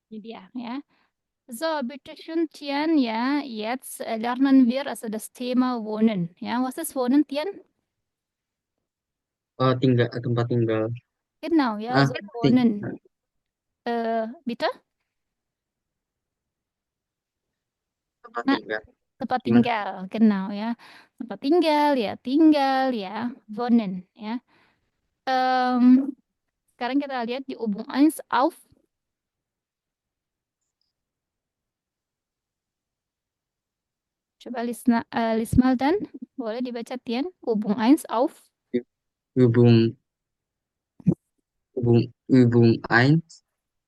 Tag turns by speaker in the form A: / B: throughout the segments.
A: Ini dia ya. So, bitte schön, Tian, ja, jetzt lernen wir also das Thema Wohnen. Ja, was ist Wohnen, Tian?
B: Tinggal tempat tinggal.
A: Genau, ja, so
B: Ting
A: Wohnen. Bitte?
B: tempat
A: Nah,
B: tinggal.
A: tempat
B: Gimana?
A: tinggal, genau ya. Tempat tinggal ya, Wohnen ya. Em, Sekarang kita lihat di Übung 1 auf. Coba lies mal dan. Boleh dibaca, Tian. Übung 1 auf.
B: Übung, Übung 1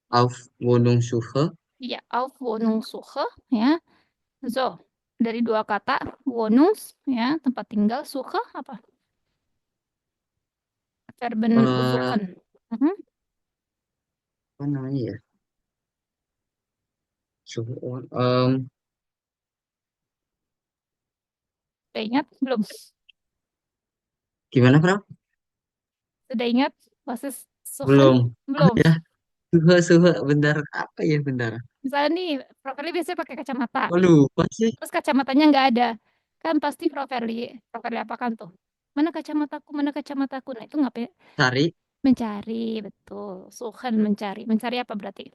B: auf Wohnungssuche.
A: Ya, auf Wohnungssuche ya. So, dari dua kata, Wohnungs ya, tempat tinggal, Suche apa? Verben
B: Eh,
A: suchen. Mhm.
B: Apa namanya ya? Suhu.
A: Sudah ingat belum?
B: Gimana, Bro?
A: Sudah ingat? Was ist suchen?
B: Belum.
A: Belum.
B: Ya, suhu, bentar. Apa ya, bentar?
A: Misalnya nih, Prof. Verli biasanya pakai kacamata.
B: Oh, lupa sih.
A: Terus kacamatanya nggak ada. Kan pasti Prof. Verli apakan tuh? Mana kacamataku, mana kacamataku? Nah, itu ngapain?
B: Cari,
A: Mencari, betul. Suchen mencari. Mencari apa berarti?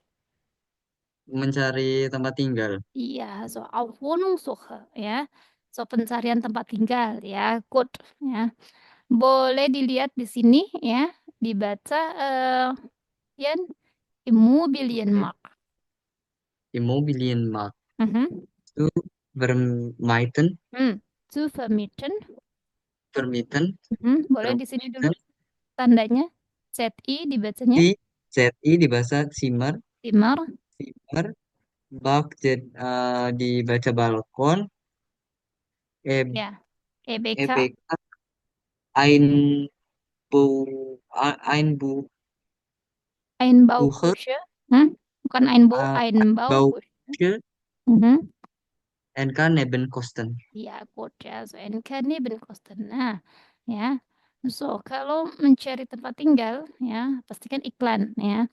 B: mencari tempat tinggal.
A: Iya, so auf Wohnungssuche, ya. So pencarian tempat tinggal, ya. Good, ya. Boleh dilihat di sini, ya. Dibaca, Yan,
B: Oke.
A: Immobilienmarkt.
B: Immobilienmarkt.
A: Mhm.
B: Itu vermieten,
A: Zu vermieten.
B: vermieten,
A: Boleh di sini dulu
B: vermieten.
A: tandanya. ZI dibacanya.
B: Di ZI di bahasa Zimmer,
A: Timar,
B: Zimmer, bak, dibaca balkon, E,
A: ya. EBK,
B: EBK, Einbau, Einbuche,
A: Einbauküche. Bukan Einbau, Einbauküche.
B: Bauke,
A: Mhm.
B: NK Nebenkosten.
A: Ya, good ya. So, NK ini Kosten. Nah, ya. So, kalau mencari tempat tinggal, ya, pastikan iklan, ya.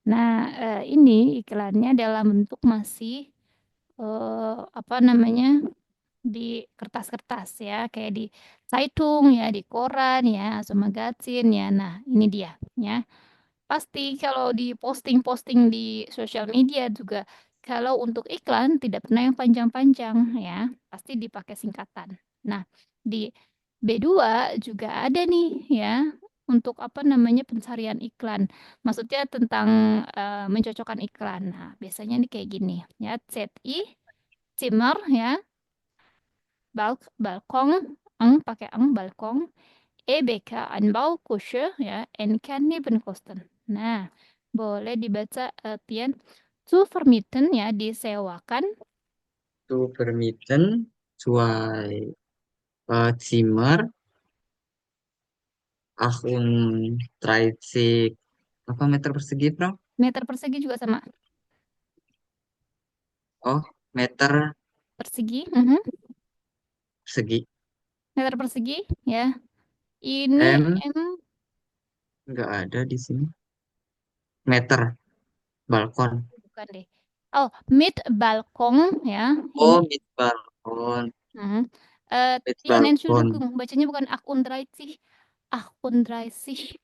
A: Nah, ini iklannya dalam bentuk masih apa namanya di kertas-kertas ya, kayak di Zeitung ya, di koran ya, atau magazin ya. Nah, ini dia ya. Pasti kalau di posting-posting di sosial media juga, kalau untuk iklan tidak pernah yang panjang-panjang ya, pasti dipakai singkatan. Nah, di B2 juga ada nih ya, untuk apa namanya pencarian iklan. Maksudnya tentang mencocokkan iklan. Nah, biasanya nih kayak gini ya, ZI, Zimmer ya, Balkon, pakai balkon, EBK Anbaukusche ya, NK Nebenkosten. Nah, boleh dibaca Tian. Zu vermieten ya, disewakan.
B: Zu vermieten, zwei Zimmer, 38, apa meter persegi, Bro?
A: Meter persegi juga sama.
B: Oh, meter
A: Persegi.
B: persegi.
A: Meter persegi ya. Ini
B: M
A: M
B: nggak ada di sini. Meter balkon.
A: bukan deh. Oh, mit Balkon ya. Ini
B: Oh, mit balkon.
A: mhm.
B: Mit
A: Tian
B: balkon.
A: Entschuldigung, bacanya bukan 38. 38.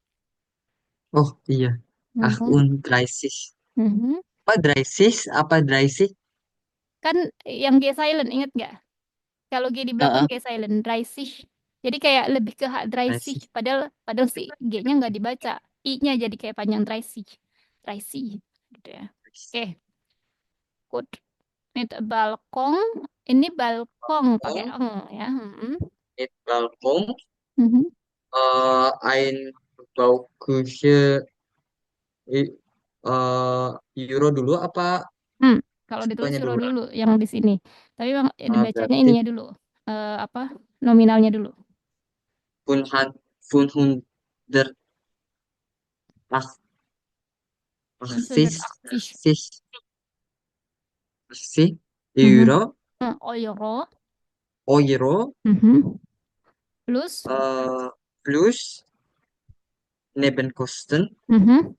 B: Oh iya,
A: Mhm.
B: 38.
A: Mhm.
B: Apa 36? Apa 36?
A: Kan yang G silent, inget nggak? Kalau G di belakang
B: Heeh,
A: G silent, Dreisig. Jadi kayak lebih ke Dreisig.
B: 36.
A: Padahal padahal si G-nya nggak dibaca. I-nya jadi kayak panjang Dreisig. Dreisig. Gitu ya. Oke, good. Ini balkon. Ini balkon pakai
B: Balkon,
A: eng ya.
B: mit balkon.
A: Mhm.
B: Ein Bauküche, euro dulu apa
A: Hmm, Kalau ditulis
B: siswanya
A: suruh
B: dulu?
A: dulu yang di sini. Tapi bang, dibacanya
B: Berarti
A: ininya dulu. Apa? Nominalnya dulu.
B: 580
A: 580 Mhm.
B: euro,
A: Euro.
B: euro,
A: Mhm. Plus.
B: plus Nebenkosten,
A: Mhm.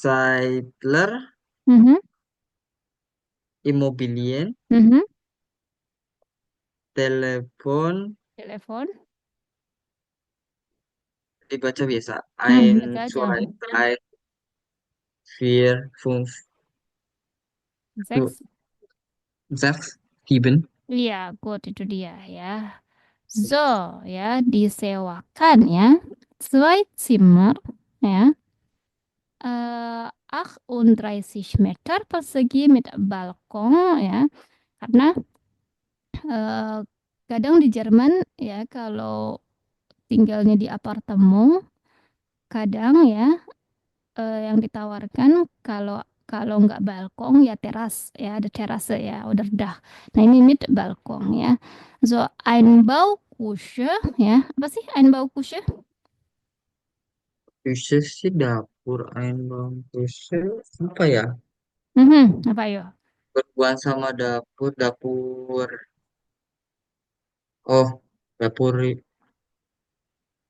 B: Zeidler
A: Mhm,
B: Immobilien,
A: mhm.
B: telepon,
A: Telepon.
B: dibaca biasa.
A: Baca
B: Ein,
A: aja.
B: zwei, drei, vier, fünf,
A: Seks.
B: sechs, sieben.
A: Iya, good itu dia ya. So, ya, disewakan ya. Zwei Zimmer, ya. 38 Meter persegi mit Balkon, ya. Karena eh, kadang di Jerman ya kalau tinggalnya di apartemen, kadang ya yang ditawarkan kalau kalau nggak balkon ya teras ya ada terase ya udah dah. Nah ini mit balkon ya. So Einbaukusche ya apa sih Einbaukusche?
B: Küche sih dapur, Einbang, Küche, apa ya?
A: Apa yo?
B: Berhubungan sama dapur, dapur. Oh, dapur.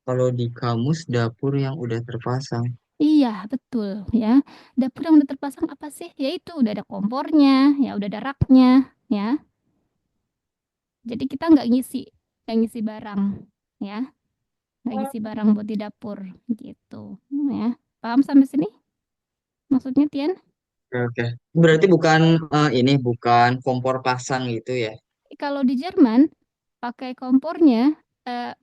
B: Kalau di kamus, dapur yang udah terpasang.
A: Iya betul ya. Dapur yang udah terpasang apa sih? Ya itu udah ada kompornya, ya udah ada raknya ya. Jadi kita nggak ngisi barang ya, nggak ngisi barang buat di dapur gitu ya. Paham sampai sini? Maksudnya Tian?
B: Oke, oke. Berarti bukan ini, bukan kompor pasang gitu ya.
A: Kalau di Jerman pakai kompornya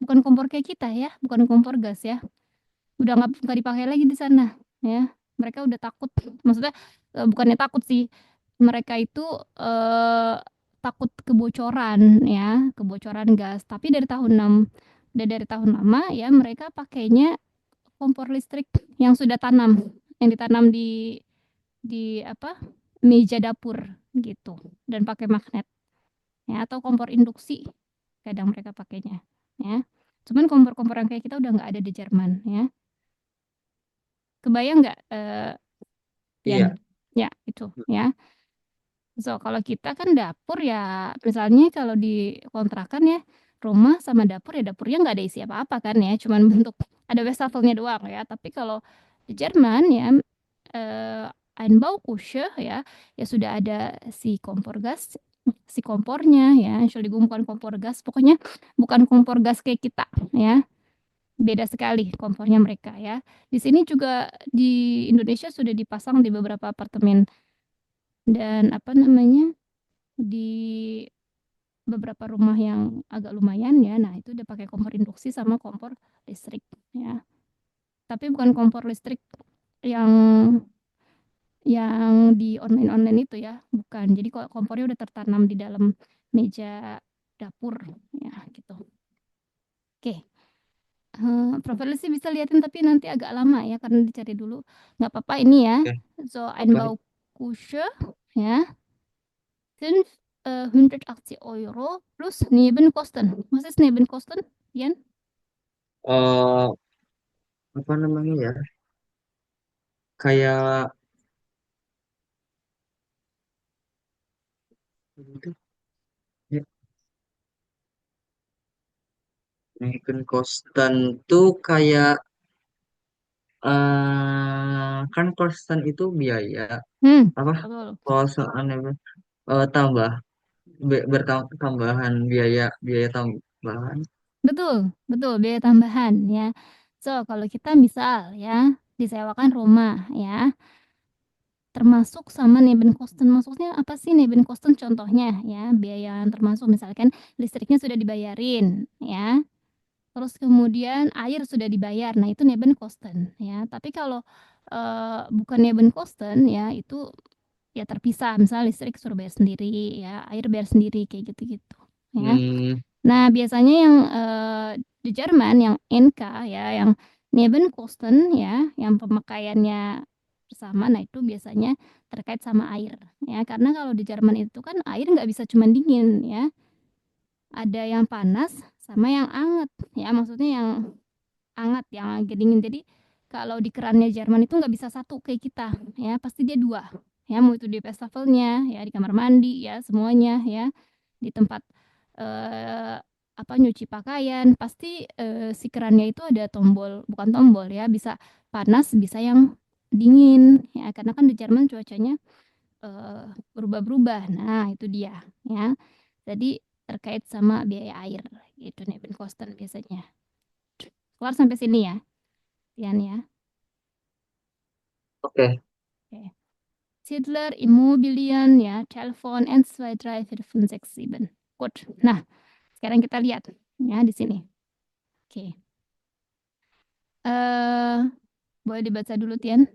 A: bukan kompor kayak kita ya, bukan kompor gas ya. Udah nggak dipakai lagi di sana ya. Mereka udah takut. Maksudnya bukannya takut sih. Mereka itu takut kebocoran ya, kebocoran gas. Tapi dari tahun lama ya mereka pakainya kompor listrik yang sudah tanam, yang ditanam di apa? Meja dapur gitu dan pakai magnet ya atau kompor induksi kadang mereka pakainya ya. Cuman kompor-kompor yang kayak kita udah nggak ada di Jerman ya. Kebayang nggak Yan?
B: Iya.
A: Ya itu ya. So kalau kita kan dapur ya misalnya kalau di kontrakan ya rumah sama dapur ya dapurnya nggak ada isi apa-apa kan ya. Cuman bentuk ada wastafelnya doang ya. Tapi kalau di Jerman ya eh, Einbauküche ya ya sudah ada si kompor gas si kompornya ya Entschuldigung bukan kompor gas pokoknya bukan kompor gas kayak kita ya beda sekali kompornya mereka ya di sini juga di Indonesia sudah dipasang di beberapa apartemen dan apa namanya di beberapa rumah yang agak lumayan ya nah itu udah pakai kompor induksi sama kompor listrik ya tapi bukan kompor listrik yang di online-online itu ya, bukan. Jadi kok kompornya udah tertanam di dalam meja dapur ya gitu. Oke, profilnya sih bisa liatin tapi nanti agak lama ya karena dicari dulu. Nggak apa-apa ini ya.
B: Oke.
A: So
B: Apa?
A: Einbaukusche ya 580 € plus Nebenkosten. Was ist Nebenkosten? Jan?
B: eh apa namanya ya? Kayak itu ya, Megan Kostan tuh kayak kan kostan itu biaya apa?
A: Betul.
B: Kosaan apa? Tambah bertambahan biaya biaya tambahan.
A: Betul, betul, biaya tambahan ya. So, kalau kita misal ya, disewakan rumah ya, termasuk sama Nebenkosten. Maksudnya apa sih Nebenkosten? Contohnya ya, biaya yang termasuk misalkan listriknya sudah dibayarin ya. Terus kemudian air sudah dibayar. Nah, itu Nebenkosten ya. Tapi kalau bukan Nebenkosten ya, itu ya terpisah. Misal listrik suruh bayar sendiri ya, air bayar sendiri kayak gitu-gitu ya.
B: Hmm,
A: Nah, biasanya yang di Jerman yang NK ya, yang Nebenkosten ya, yang pemakaiannya bersama, nah itu biasanya terkait sama air ya. Karena kalau di Jerman itu kan air nggak bisa cuma dingin ya, ada yang panas sama yang anget ya. Maksudnya yang hangat, yang agak dingin. Jadi kalau di kerannya Jerman itu nggak bisa satu kayak kita ya, pasti dia dua ya. Mau itu di wastafelnya ya, di kamar mandi ya, semuanya ya di tempat eh, apa nyuci pakaian pasti si kerannya itu ada tombol bukan tombol ya bisa panas bisa yang dingin ya karena kan di Jerman cuacanya eh, berubah-berubah. Nah, itu dia ya. Jadi terkait sama biaya air gitu nih Kosten biasanya. Keluar sampai sini ya, Tian ya.
B: Oke.
A: Oke. Siedler, Immobilien, ya, Telepon, 1, 2, 3, 4, 5, 6, 7. Gut. Nah, sekarang kita lihat ya di sini. Oke. Eh, boleh dibaca dulu, Tian.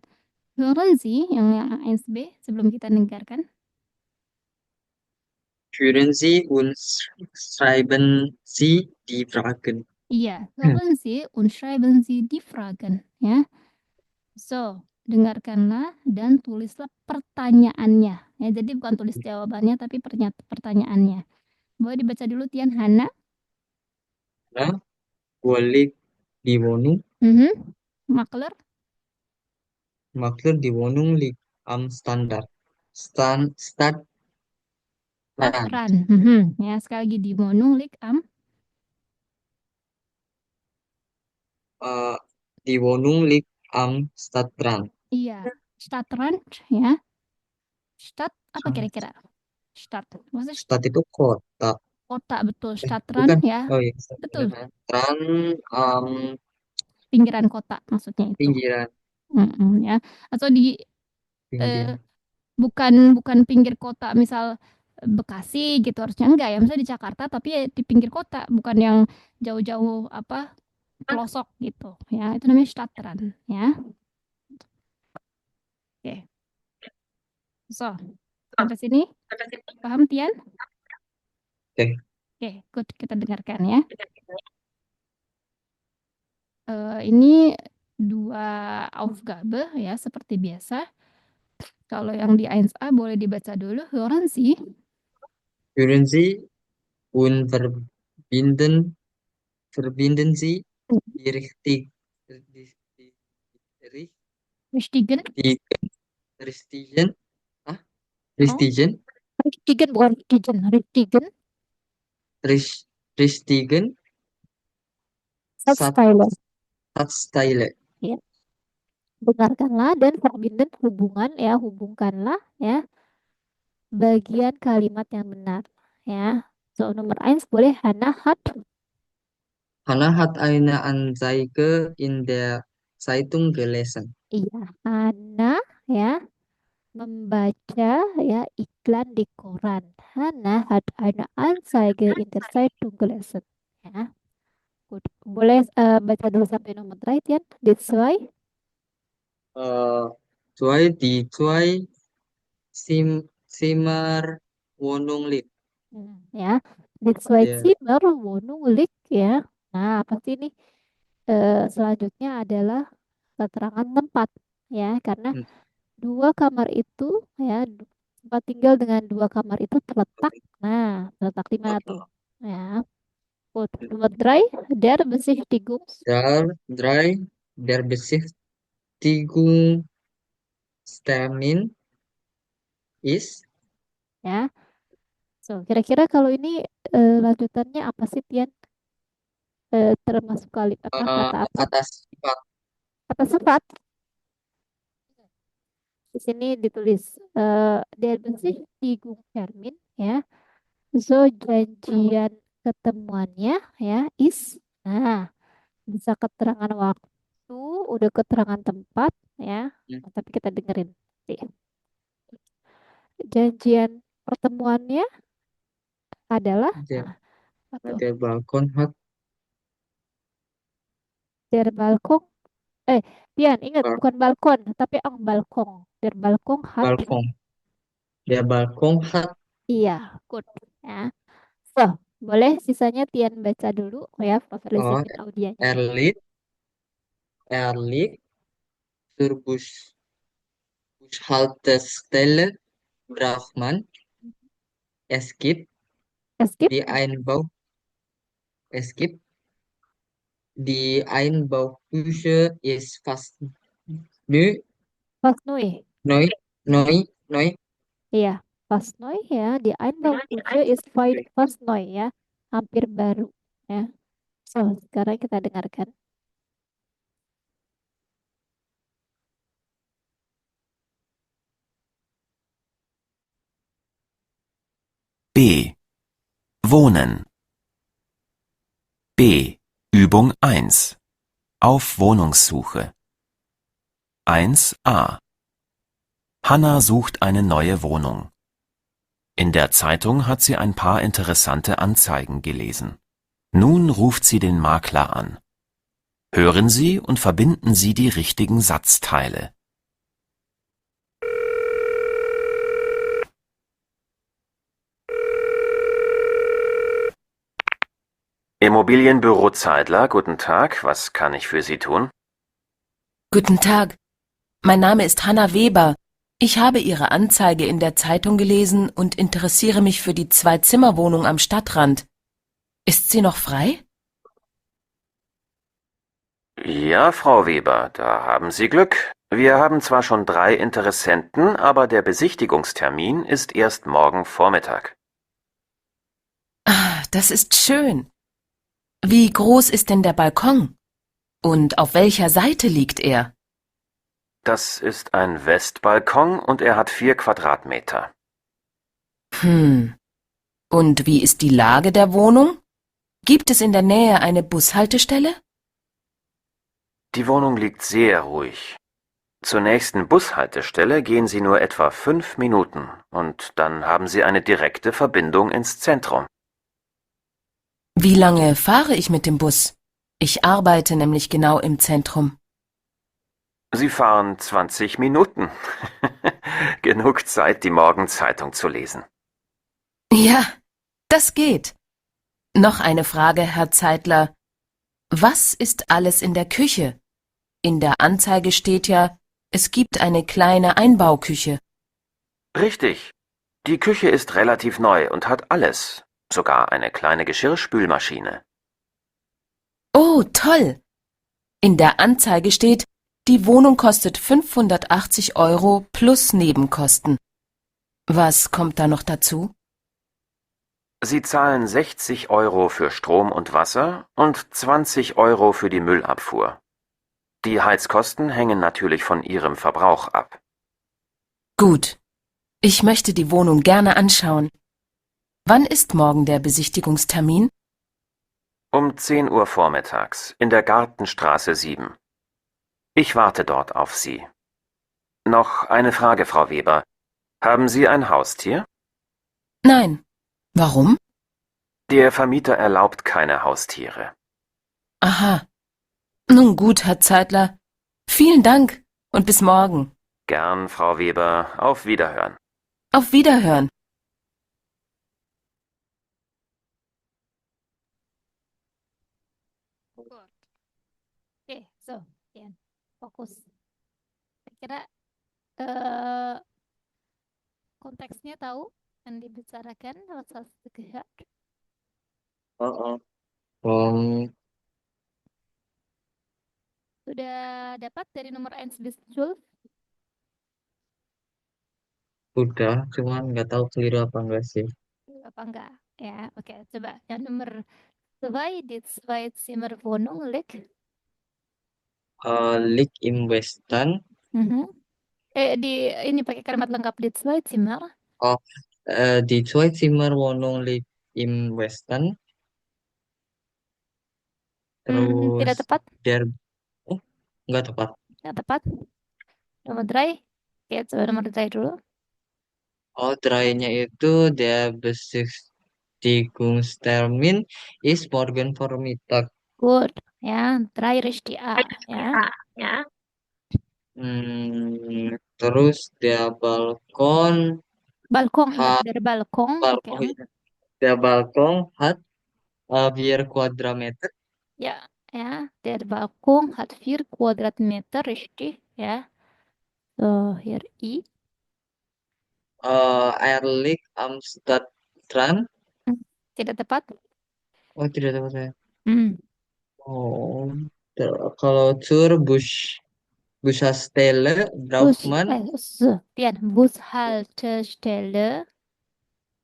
A: Hören Sie yang A1B sebelum kita dengarkan.
B: Führen Sie und schreiben Sie die Fragen.
A: Iya, hören Sie und schreiben Sie die Fragen. Ya, so dengarkanlah dan tulislah pertanyaannya. Ya, jadi bukan tulis jawabannya tapi pertanyaannya. Boleh dibaca dulu, Tian, Hana.
B: Nah, boleh di Wohnung,
A: Mhm. Makler,
B: Makler die Wohnung liegt am Standard. Stadtrand.
A: Stadtran. Mhm. Ya, sekali lagi di Monunglik am.
B: Uh, die Wohnung liegt am Stadtrand.
A: Iya, Stadtrand. Ya, Stadt apa kira-kira? Stadt. Maksudnya
B: Stad itu kota.
A: kota betul. Stadtran
B: Bukan.
A: ya,
B: Oh iya,
A: betul.
B: Stadtrand. Um,
A: Pinggiran kota maksudnya itu.
B: pinggiran,
A: Ya, atau di eh,
B: pinggiran.
A: bukan bukan pinggir kota, misal Bekasi gitu harusnya enggak ya. Misalnya di Jakarta tapi ya di pinggir kota, bukan yang jauh-jauh apa pelosok gitu. Ya, itu namanya Stadtran. Ya, oke. So, sampai sini paham, Tian?
B: Oke.
A: Oke, good. Kita dengarkan ya. Ini dua Aufgabe ya, seperti biasa. Kalau yang di 1A boleh dibaca dulu. Hören Sie.
B: Führen Sie und verbinden Sie die die
A: Richtigen.
B: richtigen, ah,
A: Oh,
B: richtigen,
A: Richtigen bukan Richtigen. Richtigen.
B: richtigen Sat-
A: Satzteile.
B: Satzteile.
A: Ya. Dengarkanlah dan verbinden hubungan ya, hubungkanlah ya bagian kalimat yang benar ya. So, nomor 1 boleh Hana hat.
B: Hannah hat eine Anzeige in der Zeitung gelesen.
A: Iya, Hana ya membaca ya iklan di koran. Hana hat eine Anzeige in der Zeitung gelesen. Ya, good. Boleh baca dulu sampai nomor terakhir ya. Die zwei.
B: Äh, die zwei Zimmer Wohnung liegt.
A: Ya, die zwei
B: Der,
A: Zimmer Wohnung liegt ya. Nah, pasti ini selanjutnya adalah keterangan tempat ya, karena
B: hm,
A: dua kamar itu ya, tempat tinggal dengan dua kamar itu terletak. Nah, terletak di mana tuh? Ya, gut. Nomor 3, der Besichtigungs.
B: der Besichtigungstermin ist
A: Ya, so kira-kira kalau ini lanjutannya apa sih, Tian? Termasuk kali apa kata apa?
B: kata sifat.
A: Kata sifat. Di sini ditulis der Besichtigungstermin ya. So janjian ketemuannya ya is. Nah, bisa keterangan waktu, udah keterangan tempat ya.
B: Hm,
A: Nah, tapi kita dengerin. Nih, janjian pertemuannya adalah
B: Der,
A: nah, apa tuh?
B: der Balkon hat
A: Der Balkon. Eh, Tian, ingat
B: Bal-
A: bukan balkon, tapi ang balkong. Der Balkon hat.
B: Balkon. Der Balkon hat
A: Iya, good. Ya. So, boleh sisanya Tian baca dulu ya,
B: oh,
A: listenin audionya.
B: er liegt zur Bushaltestelle Brauchmann. Es gibt
A: Skip,
B: die Einbau, es gibt die Einbauküche ist fast neu,
A: Fast Nui.
B: neu, neu.
A: Iya, Fast Noi ya, di Einbauküche ist Fast Noi ya, hampir baru ya. So, sekarang kita dengarkan.
C: B. Wohnen. B. Übung 1. Auf Wohnungssuche. 1a. Hanna sucht eine neue Wohnung. In der Zeitung hat sie ein paar interessante Anzeigen gelesen. Nun ruft sie den Makler an. Hören Sie und verbinden Sie die richtigen Satzteile. Immobilienbüro Zeidler, guten Tag, was kann ich für Sie tun?
D: Guten Tag, mein Name ist Hanna Weber. Ich habe Ihre Anzeige in der Zeitung gelesen und interessiere mich für die Zwei-Zimmer-Wohnung am Stadtrand. Ist sie noch frei?
C: Ja, Frau Weber, da haben Sie Glück. Wir haben zwar schon 3 Interessenten, aber der Besichtigungstermin ist erst morgen Vormittag.
D: Ah, das ist schön. Wie groß ist denn der Balkon? Und auf welcher Seite liegt er?
C: Das ist ein Westbalkon und er hat 4 Quadratmeter.
D: Und wie ist die Lage der Wohnung? Gibt es in der Nähe eine Bushaltestelle?
C: Die Wohnung liegt sehr ruhig. Zur nächsten Bushaltestelle gehen Sie nur etwa 5 Minuten und dann haben Sie eine direkte Verbindung ins Zentrum.
D: Wie lange fahre ich mit dem Bus? Ich arbeite nämlich genau im Zentrum.
C: Sie fahren 20 Minuten. Genug Zeit, die Morgenzeitung zu lesen.
D: Ja, das geht. Noch eine Frage, Herr Zeidler. Was ist alles in der Küche? In der Anzeige steht ja, es gibt eine kleine Einbauküche.
C: Richtig. Die Küche ist relativ neu und hat alles. Sogar eine kleine Geschirrspülmaschine.
D: Oh, toll! In der Anzeige steht, die Wohnung kostet 580 € plus Nebenkosten. Was kommt da noch dazu?
C: Sie zahlen 60 € für Strom und Wasser und 20 € für die Müllabfuhr. Die Heizkosten hängen natürlich von Ihrem Verbrauch ab.
D: Gut. Ich möchte die Wohnung gerne anschauen. Wann ist morgen der Besichtigungstermin?
C: Um 10 Uhr vormittags in der Gartenstraße 7. Ich warte dort auf Sie. Noch eine Frage, Frau Weber. Haben Sie ein Haustier?
D: Nein. Warum?
C: Der Vermieter erlaubt keine Haustiere.
D: Aha. Nun gut, Herr Zeidler. Vielen Dank und bis morgen.
C: Gern, Frau Weber. Auf Wiederhören.
D: Auf Wiederhören.
A: Good. Oke, so, Ian, fokus. Kira-kira eh, konteksnya tahu yang dibicarakan dalam salah satu pihak?
B: Oh, oh.
A: Sudah dapat dari nomor 1 bis 12?
B: Udah, cuman nggak tahu keliru apa enggak sih.
A: Apa enggak? Ya, oke, coba. Yang nomor 2, die Zwei-Zimmer-Wohnung liegt.
B: Liegt im Westen.
A: Mhm. Ini pakai kalimat lengkap die Zwei-Zimmer.
B: Oh, die Zwei-Zimmer-Wohnung liegt im Westen.
A: Tidak
B: Terus
A: tepat?
B: der, oh, nggak tepat.
A: Tidak tepat. Nomor 3. Oke, coba nomor 3 dulu.
B: Oh, terakhirnya itu der Besichtigungstermin ist morgen Vormittag.
A: Good. Ya, 3 richtig A. Ya.
B: Terus der Balkon
A: Balkong, ya.
B: hat
A: Dari balkong. Oke.
B: Balkon, der Balkon hat 4 Quadratmeter.
A: Ya, ya. Der Balkon hat 4 Quadratmeter, richtig. Ya. So, hier I.
B: Er liegt am Stadtrand.
A: Hmm, Tidak tepat.
B: Oh, tidak tahu saya.
A: Hmm.
B: Oh, kalau zur Bushaltestelle braucht man
A: Bushaltestelle.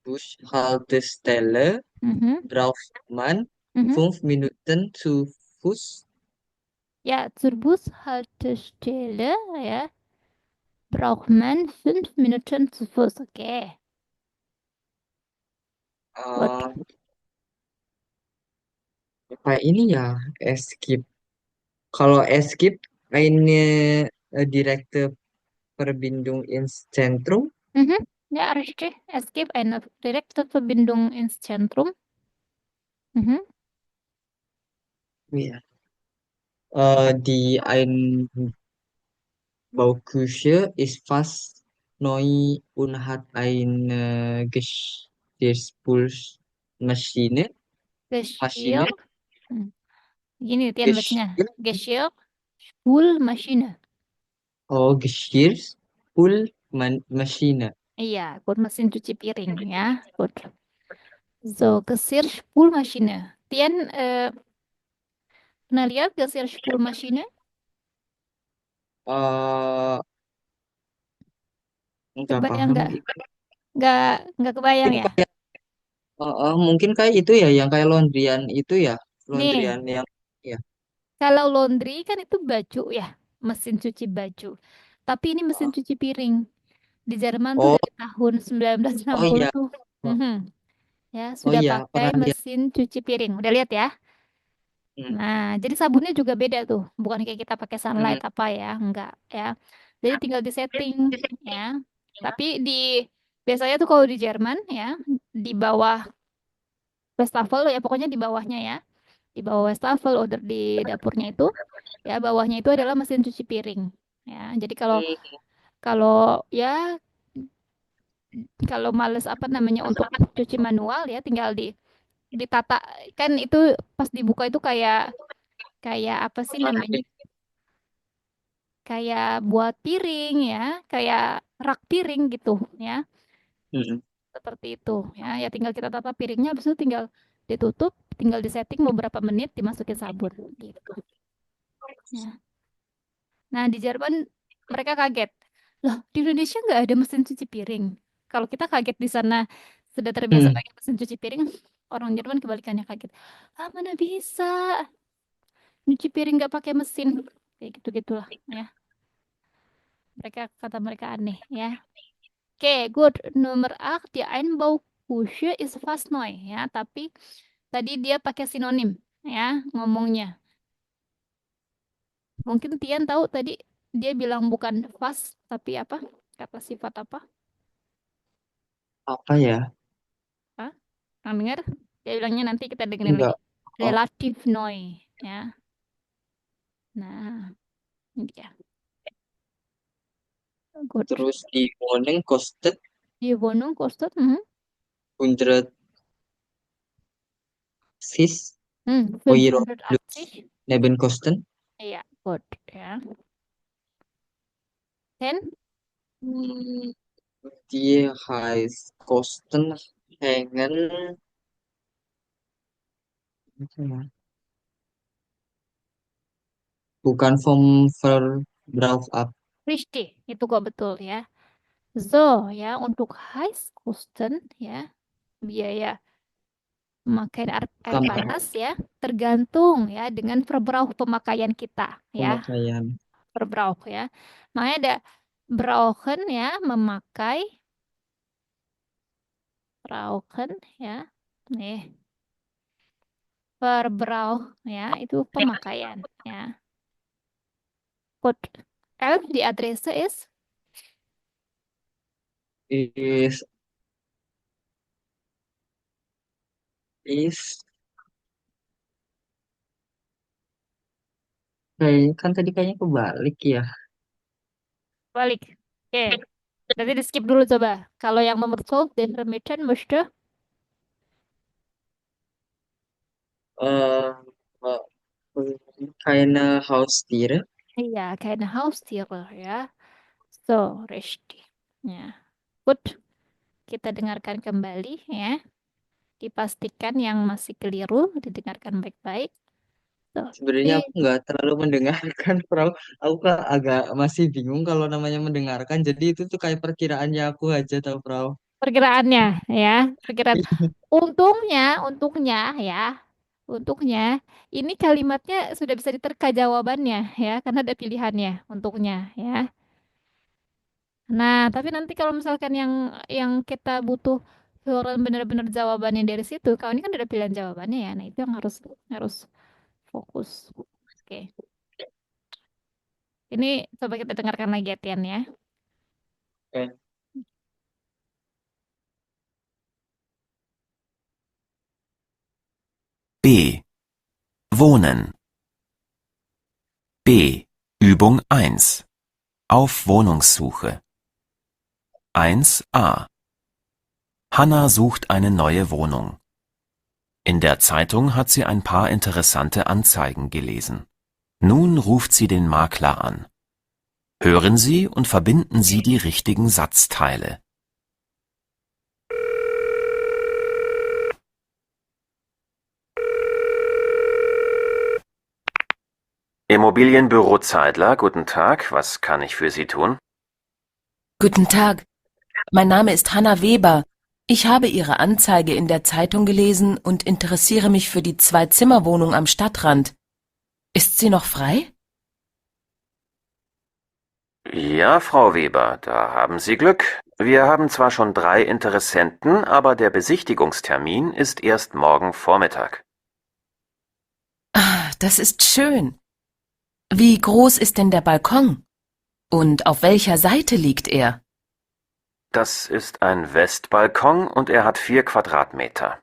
B: Bushaltestelle
A: Mhm.
B: braucht man
A: Mhm.
B: 5 Minuten zu Fuß.
A: Ja, zur Bushaltestelle, ja, braucht man 5 Minuten zu Fuß. Okay. Good.
B: Eh, kayak ini ya, escape. Kalau escape, eine direkte Verbindung ins Zentrum.
A: Mhm. Ja, richtig. Es gibt eine direkte Verbindung ins Zentrum. Mhm.
B: Ja. Die Einbauküche ist fast neu und hat eine Geschirrspülmaschine.
A: Geschirr.
B: Maschine.
A: Hm. Gini Tian bacanya.
B: Geschirr.
A: Geschirr, Spülmaschine.
B: Oh, Geschirrspülmaschine.
A: Iya, buat mesin cuci piring ya. Good. So, Geschirrspülmaschine. Tian pernah lihat Geschirrspülmaschine?
B: Eh, nggak
A: Kebayang
B: paham.
A: nggak? Nggak kebayang
B: Mungkin
A: ya?
B: kayak, mungkin kayak itu ya, yang kayak laundryan itu ya,
A: Nih,
B: laundryan yang, ya.
A: kalau laundry kan itu baju ya, mesin cuci baju. Tapi ini mesin
B: Oh,
A: cuci piring. Di Jerman tuh
B: oh,
A: dari tahun
B: oh
A: 1960
B: iya,
A: tuh. Mhm. Ya,
B: oh
A: sudah
B: iya,
A: pakai
B: pernah lihat.
A: mesin cuci piring. Udah lihat ya?
B: Hmm,
A: Nah, jadi sabunnya juga beda tuh. Bukan kayak kita pakai
B: hmm,
A: Sunlight apa ya, enggak ya. Jadi tinggal di setting ya. Tapi biasanya tuh kalau di Jerman ya, di bawah wastafel ya, pokoknya di bawahnya ya. Di bawah wastafel order di dapurnya itu, ya bawahnya itu adalah mesin cuci piring. Ya, jadi kalau
B: hmm,
A: kalau ya kalau males apa namanya untuk cuci manual ya tinggal ditata kan itu pas dibuka itu kayak kayak apa sih namanya? Kayak buat piring ya, kayak rak piring gitu ya,
B: hmm.
A: seperti itu ya. Ya tinggal kita tata piringnya, habis itu tinggal ditutup, tinggal disetting beberapa menit, dimasukin sabun gitu. Ya. Nah di Jerman mereka kaget, loh di Indonesia nggak ada mesin cuci piring. Kalau kita kaget di sana sudah terbiasa
B: Hmm.
A: pakai mesin cuci piring, orang Jerman kebalikannya kaget. Ah mana bisa nyuci piring nggak pakai mesin, kayak gitu gitulah ya. Mereka kata mereka aneh ya. Oke, good. Nomor 8, die Einbauküche ist fast neu ya, tapi tadi dia pakai sinonim ya ngomongnya. Mungkin Tian tahu tadi dia bilang bukan fast tapi apa? Kata sifat apa?
B: Apa ya?
A: Hah? Pernah dengar? Dia bilangnya nanti kita dengerin lagi.
B: Enggak. Oh,
A: Relativ neu ya. Nah, ini dia. Good.
B: terus di Moning kostet
A: Die Wohnung kostet
B: 106 Euro plus
A: 580.
B: Nebenkosten.
A: Iya, good ya. 10.
B: Hmm, die heißt Kosten hängen. Apa ya? Bukan vom Verbrauch ab.
A: Richtig, itu kok betul ya. So, ya, untuk Heißkosten, ya, biaya pemakaian air
B: Tambah
A: panas, ya, tergantung, ya, dengan verbrauch pemakaian kita, ya,
B: pemakaian.
A: verbrauch, ya. Makanya ada brauchen, ya, memakai, brauchen, ya, nih, verbrauch, ya, itu pemakaian, ya. Code 11 di adrese
B: Is is kayak kan tadi kayaknya kebalik ya.
A: balik. Oke, berarti di skip dulu coba. Kalau yang nomor 12, den Vermieter möchte.
B: Eh, keine Haustiere.
A: Iya, keine Haustiere ya. So, richtig. Ya. Good. Kita dengarkan kembali ya. Dipastikan yang masih keliru didengarkan baik-baik. So,
B: Sebenarnya
A: di
B: aku nggak terlalu mendengarkan, Frau. Aku agak masih bingung kalau namanya mendengarkan. Jadi itu tuh kayak perkiraannya aku aja, tau, Frau.
A: perkiraannya ya, perkiraan. Untungnya ya. Untungnya ini kalimatnya sudah bisa diterka jawabannya ya, karena ada pilihannya untungnya ya. Nah, tapi nanti kalau misalkan yang kita butuh keluaran benar-benar jawabannya dari situ. Kalau ini kan ada pilihan jawabannya ya. Nah, itu yang harus harus fokus. Oke. Ini coba kita dengarkan lagi Etienne ya.
B: Oke.
C: B. Wohnen. B. Übung 1. Auf Wohnungssuche. 1a. Hanna sucht eine neue Wohnung. In der Zeitung hat sie ein paar interessante Anzeigen gelesen. Nun ruft sie den Makler an. Hören Sie und verbinden Sie die richtigen Satzteile. Immobilienbüro Zeidler, guten Tag, was kann ich für Sie tun?
D: Guten Tag, mein Name ist Hanna Weber. Ich habe Ihre Anzeige in der Zeitung gelesen und interessiere mich für die Zwei-Zimmer-Wohnung am Stadtrand. Ist sie noch frei?
C: Ja, Frau Weber, da haben Sie Glück. Wir haben zwar schon 3 Interessenten, aber der Besichtigungstermin ist erst morgen Vormittag.
D: Ah, das ist schön. Wie groß ist denn der Balkon? Und auf welcher Seite liegt er?
C: Das ist ein Westbalkon und er hat 4 Quadratmeter.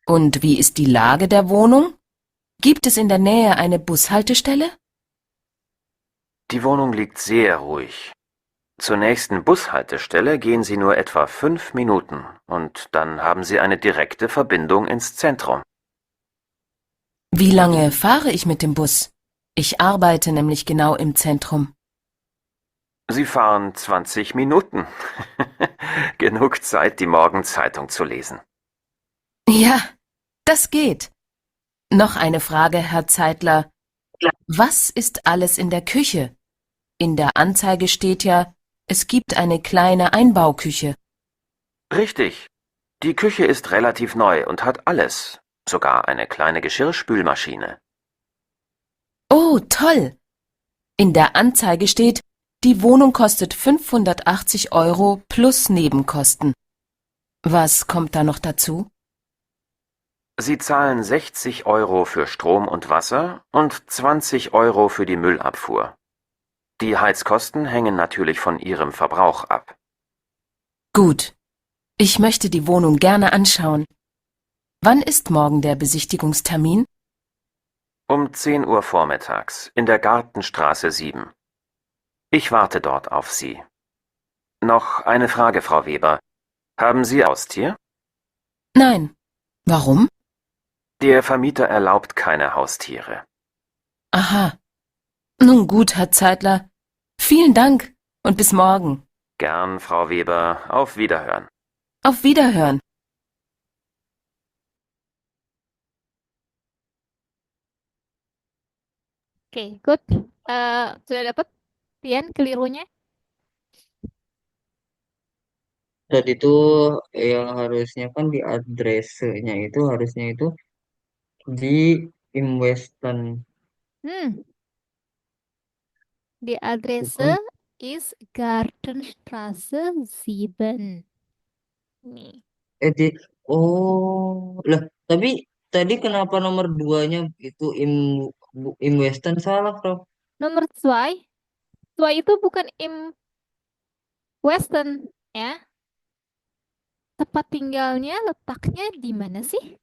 D: Und wie ist die Lage der Wohnung? Gibt es in der Nähe eine Bushaltestelle?
C: Die Wohnung liegt sehr ruhig. Zur nächsten Bushaltestelle gehen Sie nur etwa 5 Minuten und dann haben Sie eine direkte Verbindung ins Zentrum.
D: Wie lange fahre ich mit dem Bus? Ich arbeite nämlich genau im Zentrum.
C: Sie fahren 20 Minuten. Genug Zeit, die Morgenzeitung zu lesen.
D: Ja, das geht. Noch eine Frage, Herr Zeitler. Was ist alles in der Küche? In der Anzeige steht ja, es gibt eine kleine Einbauküche.
C: Richtig. Die Küche ist relativ neu und hat alles. Sogar eine kleine Geschirrspülmaschine.
D: Oh, toll! In der Anzeige steht, die Wohnung kostet 580 € plus Nebenkosten. Was kommt da noch dazu?
C: Sie zahlen 60 € für Strom und Wasser und 20 € für die Müllabfuhr. Die Heizkosten hängen natürlich von Ihrem Verbrauch ab.
D: Gut. Ich möchte die Wohnung gerne anschauen. Wann ist morgen der Besichtigungstermin?
C: Um 10 Uhr vormittags in der Gartenstraße 7. Ich warte dort auf Sie. Noch eine Frage, Frau Weber. Haben Sie Haustier?
D: Nein. Warum?
C: Der Vermieter erlaubt keine Haustiere.
D: Aha. Nun gut, Herr Zeitler. Vielen Dank und bis morgen.
C: Gern, Frau Weber. Auf Wiederhören.
D: Auf Wiederhören.
A: Oke, good. Sudah dapat Tian kelirunya?
B: Dan itu yang harusnya kan di addressenya itu harusnya itu di Western.
A: Hmm, die Adresse
B: Bukan
A: ist Gartenstraße 7. Nih.
B: di oh lah tapi tadi kenapa nomor duanya itu Im Western salah, Bro?
A: Nomor 2, 2 itu bukan im Western ya. Tempat tinggalnya letaknya di mana sih?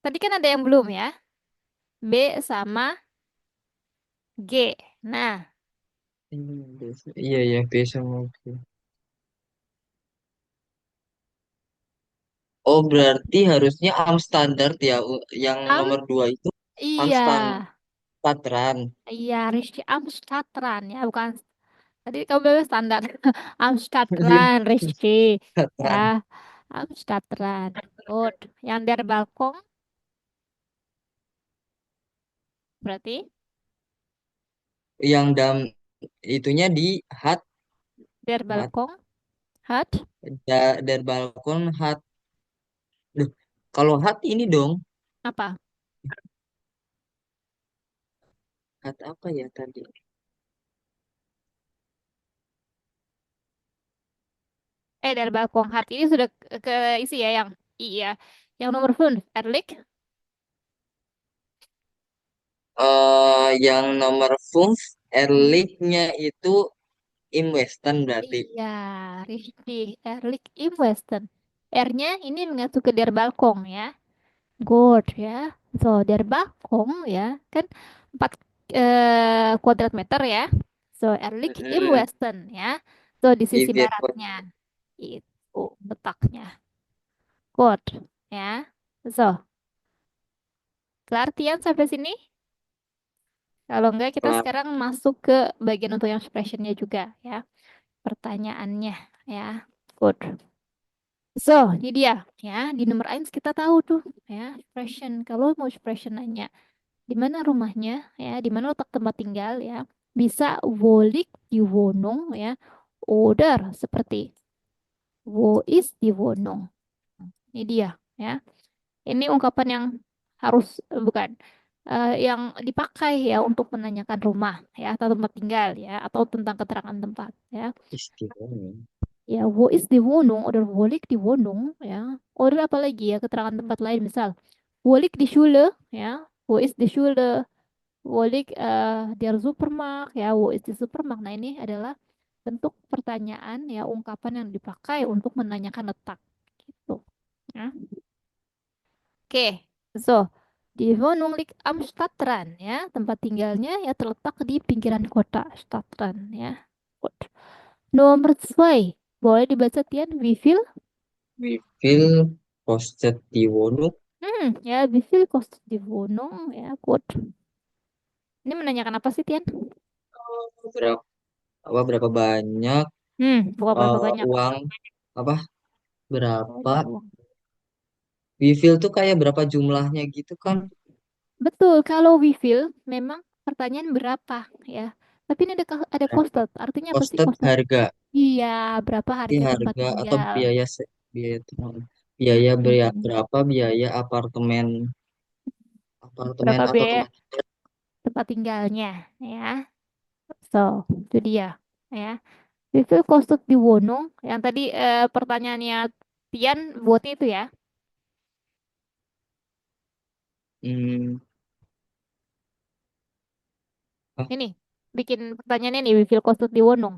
A: Tadi kan ada yang belum ya. B sama G. Nah,
B: Iya ya, biasa mungkin. Oh, berarti harusnya Amstandard ya, yang
A: am
B: nomor dua itu
A: iya.
B: Amsterdam.
A: Iya, Rizky Amsterdam ya, bukan tadi kamu bilang standar. Amsterdam, Rizky. Ya,
B: Amsterdam.
A: Amsterdam. Good. Yang dari balkon berarti
B: Yang itunya di hat
A: dari
B: hat
A: balkon, hat,
B: dari balkon hat. Duh, kalau hat ini dong,
A: apa?
B: hat apa ya tadi?
A: dari balkon. Hart ini sudah ke isi ya yang iya. Yang nomor 5, Erlik.
B: Yang nomor 5,
A: Hmm.
B: Erliknya itu Im Weston berarti.
A: Iya, richtig. Erlik im Westen. R-nya ini mengacu ke der balkon ya. Good ya. So, der balkon ya kan 4 kuadrat meter ya. So, Erlik im
B: Mm-mm.
A: Westen ya. So, di sisi
B: Bibir
A: baratnya. Itu letaknya. Good ya. So, kelar Tian sampai sini? Kalau enggak, kita
B: kota.
A: sekarang masuk ke bagian untuk yang expressionnya juga ya. Pertanyaannya ya. Good. So, ini dia ya. Di nomor 1 kita tahu tuh ya, expression. Kalau mau expression nanya di mana rumahnya ya, di mana letak tempat tinggal ya. Bisa wolik di Wonong ya. Oder seperti wo is di Wonong. Ini dia ya. Ini ungkapan yang harus bukan yang dipakai ya untuk menanyakan rumah ya atau tempat tinggal ya atau tentang keterangan tempat ya.
B: Istimewa.
A: Ya, wo is die Wohnung oder wo liegt die Wohnung ya. Oder apalagi ya keterangan tempat lain misal wo liegt die Schule ya. Wo ist die Schule? Wo liegt der Supermarkt ya. Wo ist die Supermarkt? Nah, ini adalah bentuk pertanyaan ya ungkapan yang dipakai untuk menanyakan letak gitu. Ya. Oke, so die Wohnung liegt am Stadtrand ya. Tempat tinggalnya ya terletak di pinggiran kota Stadtrand ya. Good. Nomor 2. Boleh dibaca Tian? Wie viel?
B: Wie viel kostet die Wohnung?
A: Ya, wie viel kostet die Wohnung? Ya, good. Ini menanyakan apa sih, Tian?
B: Berapa, berapa banyak
A: Bukan berapa banyak.
B: uang apa?
A: Oh,
B: Berapa?
A: ini uang.
B: Wie viel tuh kayak berapa jumlahnya gitu kan?
A: Betul, kalau wie viel memang pertanyaan berapa ya. Tapi ini ada
B: Berapa?
A: kostet. Artinya apa sih
B: Kostet
A: kostet?
B: harga,
A: Iya, berapa
B: di
A: harga tempat
B: harga atau
A: tinggal?
B: biaya biaya biaya
A: Hmm,
B: berapa biaya apartemen apartemen
A: berapa
B: atau
A: biaya
B: tempat
A: tempat tinggalnya ya. So, itu dia ya. Wie viel kostet die Wohnung? Yang tadi pertanyaannya Tian buatnya itu ya.
B: hmm, ah,
A: Ini bikin pertanyaannya nih, wie viel kostet die Wohnung?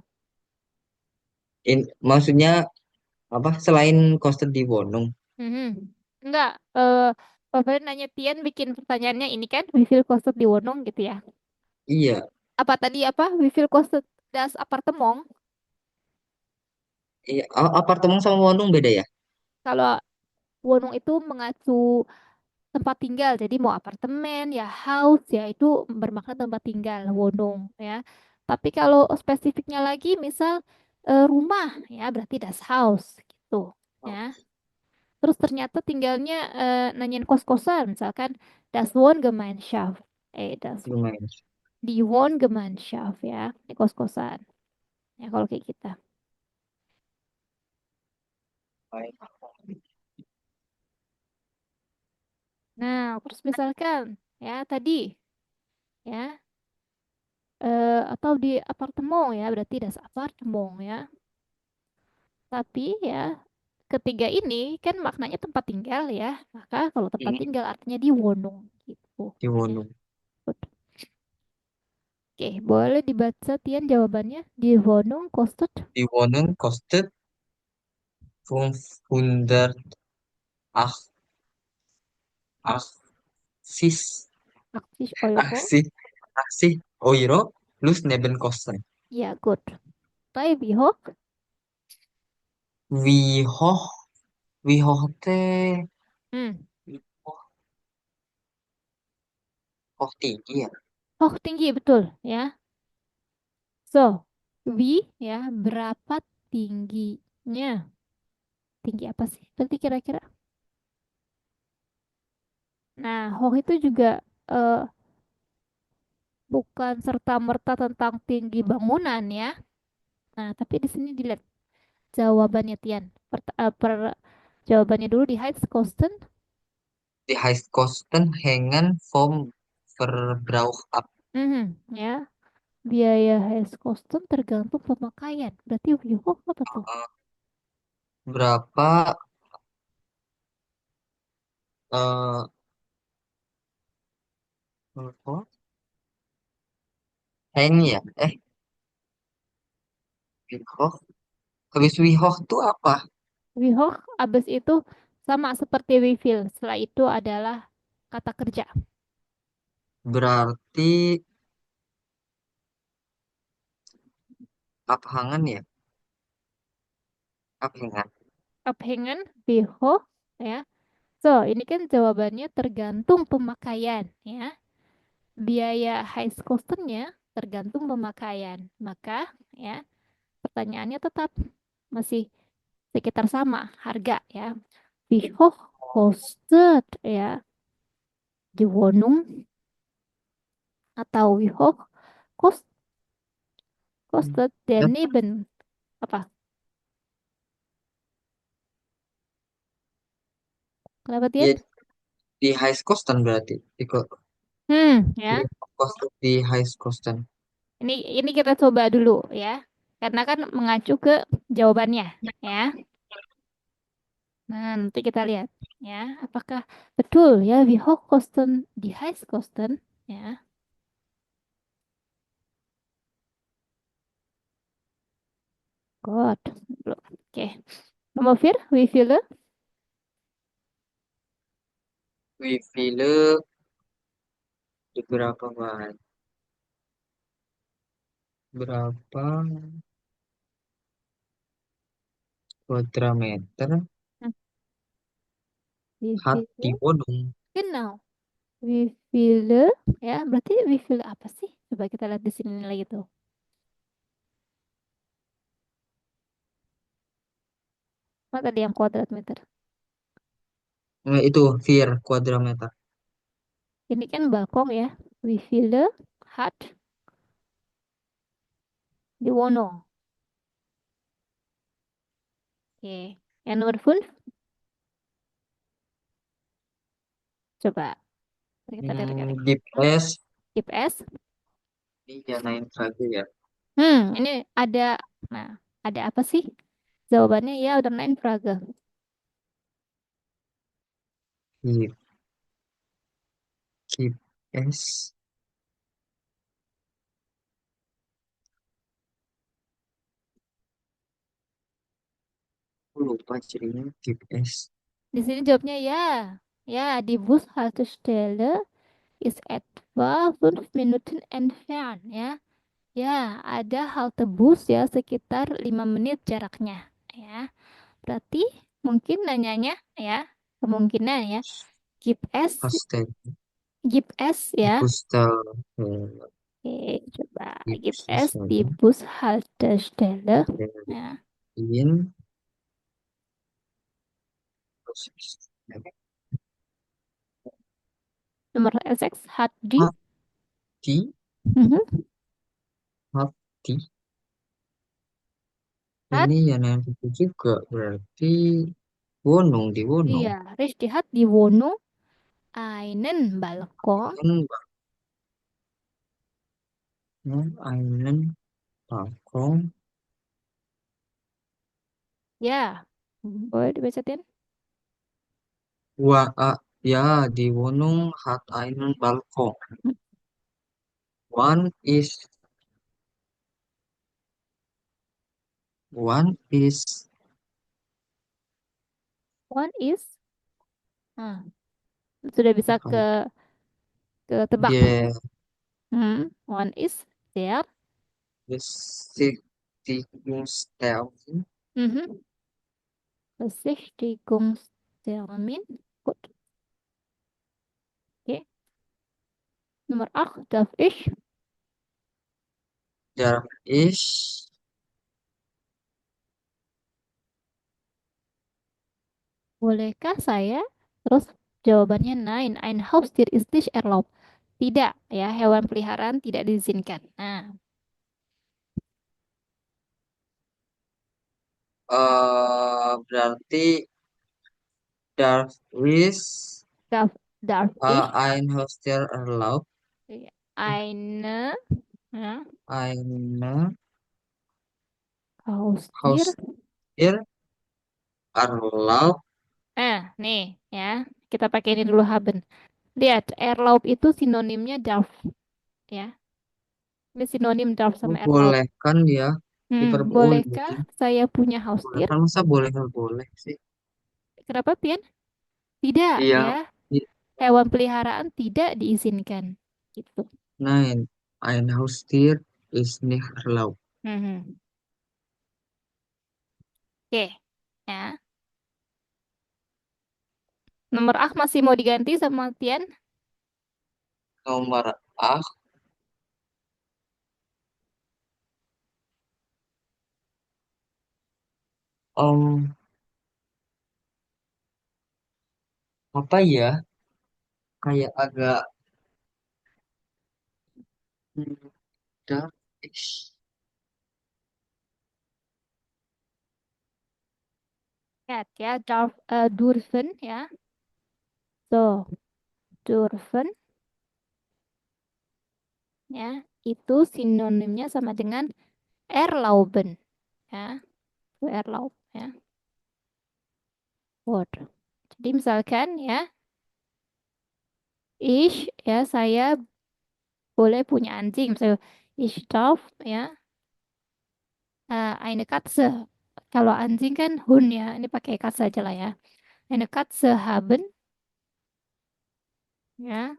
B: maksudnya apa selain kostet di Wohnung?
A: Mhm. Enggak, Pak Ferry nanya Tian bikin pertanyaannya ini kan, wie viel kostet die Wohnung gitu ya.
B: Iya,
A: Apa tadi apa? Wie viel kostet das Appartement?
B: iya. Apartemen sama Wohnung beda ya?
A: Kalau Wohnung itu mengacu tempat tinggal, jadi mau apartemen ya house ya itu bermakna tempat tinggal Wohnung ya. Tapi kalau spesifiknya lagi, misal rumah ya berarti das Haus gitu ya. Terus ternyata tinggalnya nanyain kos-kosan, misalkan das Wohngemeinschaft. Das
B: Lumayan.
A: die Wohngemeinschaft ya, di kos-kosan. Ya kalau kayak kita. Nah, terus misalkan ya tadi ya atau di apartemen ya, berarti das Appartement ya. Tapi ya ketiga ini kan maknanya tempat tinggal ya. Maka kalau tempat
B: Hmm,
A: tinggal artinya di Wohnung gitu.
B: di
A: Ya.
B: Wohnung.
A: Good. Oke, boleh dibaca Tian jawabannya. Die Wohnung kostet
B: Die Wohnung kostet 580
A: 80 Euro.
B: 80 Euro plus Nebenkosten.
A: Ja, gut. Bei wie hoch?
B: Wie hoch, wie hoch teh,
A: Hmm.
B: wie hoch tinggi ya.
A: Hoch tinggi betul ya. So, wie ya berapa tingginya? Tinggi apa sih? Berarti kira-kira. Nah, hoch itu juga eh, bukan serta-merta tentang tinggi bangunan ya. Nah, tapi di sini dilihat jawabannya Tian. Jawabannya dulu di Heizkosten.
B: Die Heizkosten hängen vom Verbrauch ab.
A: Ya, biaya Heizkosten tergantung pemakaian. Berarti wie hoch apa tuh?
B: Berapa eh apa? Heng ya? Wihoh. Habis wihoh tuh apa?
A: Wihoh abis itu sama seperti refill. Setelah itu adalah kata kerja.
B: Berarti abhangan ya? Abhangan.
A: Abhängen, wihoh, ya. So, ini kan jawabannya tergantung pemakaian, ya. Biaya high cost-nya tergantung pemakaian. Maka, ya, pertanyaannya tetap masih sekitar sama harga, ya. Wie hoch kostet, ya, die Wohnung, atau wie hoch kost, kostet der
B: Ya,
A: Neben, apa? Kenapa, Tian?
B: ya di high costan berarti. Ikut di
A: Ya.
B: cost di high costan.
A: Ini kita coba dulu, ya. Karena kan mengacu ke jawabannya, ya. Nah, nanti kita lihat, ya, apakah betul ya wie hoch kosten die Heizkosten, ya. Gut. Oke. Nomor 4, wie viele?
B: Wivile di berapa banyak? Berapa kuadratmeter
A: Hm, Wie
B: hati
A: viele?
B: Bodong?
A: Genau. Wie viele? Ya, berarti wie viele apa sih? Coba kita lihat di sini lagi tuh. Mana tadi yang kuadrat meter?
B: Itu 4 kuadratmeter.
A: Ini kan balkon ya. Wie viele hat die Wohnung? Oke. Yang nomor 5, coba kita lihat.
B: Deep S
A: Tip S.
B: dijanain lagi ya.
A: Ini ada, nah, ada apa sih? Jawabannya ya udah main Frage.
B: Deep, Deep S. Aku lupa jadinya Deep S.
A: Di sini jawabnya ya. Ya, di Bushaltestelle ist etwa 5 Minuten entfernt, ya. Ya, ada halte bus ya sekitar 5 menit jaraknya, ya. Berarti mungkin nanyanya, ya, kemungkinan ya. GPS,
B: Hostel.
A: GPS ya.
B: Hostel.
A: Oke, coba
B: Deep
A: GPS
B: S.
A: di Bushaltestelle. Ya.
B: In.
A: Nomor SX hat die.
B: Hati.
A: Mhm.
B: Hati.
A: Hat,
B: Ini yang itu juga berarti Wonong di Wonong.
A: iya, richtig hat die Wohnung einen Balkon.
B: Kan Island Balkon.
A: Ya, boleh dibacain?
B: Ya di Wonong Hat Island Balkon. One is one is
A: One is, nah, sudah bisa ke tebak.
B: dia
A: One is there.
B: Besichtigungstermin
A: Mhm. Besichtigungstermin. Gut. Oke. Nomor 8, darf ich?
B: der ist
A: Bolehkah saya? Terus jawabannya nein, ein Haustier ist nicht erlaubt. Tidak, ya, hewan peliharaan tidak diizinkan. Nah,
B: berarti darf ist
A: darf ich
B: ein Haustier erlaubt,
A: eine, ja,
B: eine
A: Haustier
B: Haustier Erlaub.
A: Nih ya, kita pakai ini dulu haben. Lihat, Erlaub itu sinonimnya darf ya. Ini sinonim darf sama Erlaub.
B: Bolehkan dia. Oh,
A: Bolehkah saya punya Haustier?
B: bolehkan masa boleh nggak boleh sih?
A: Kenapa, Pian? Tidak
B: Iya.
A: ya. Hewan peliharaan tidak diizinkan. Gitu.
B: Nein, ein Haustier ist nicht erlaubt.
A: Mhm. Oke, ya. Nomor A masih mau diganti sama Tian?
B: Nomor A, om, apa ya? Kayak agak hmm, dark.
A: Lihat ya, dürfen ya. So, dürfen ya, itu sinonimnya sama dengan erlauben ya. Itu erlaub ya. Word. Jadi misalkan ya, saya boleh punya anjing. Misalnya, ich darf ya, eine Katze. Kalau anjing kan Hund ya, ini pakai Katze aja lah ya. Eine Katze haben ya.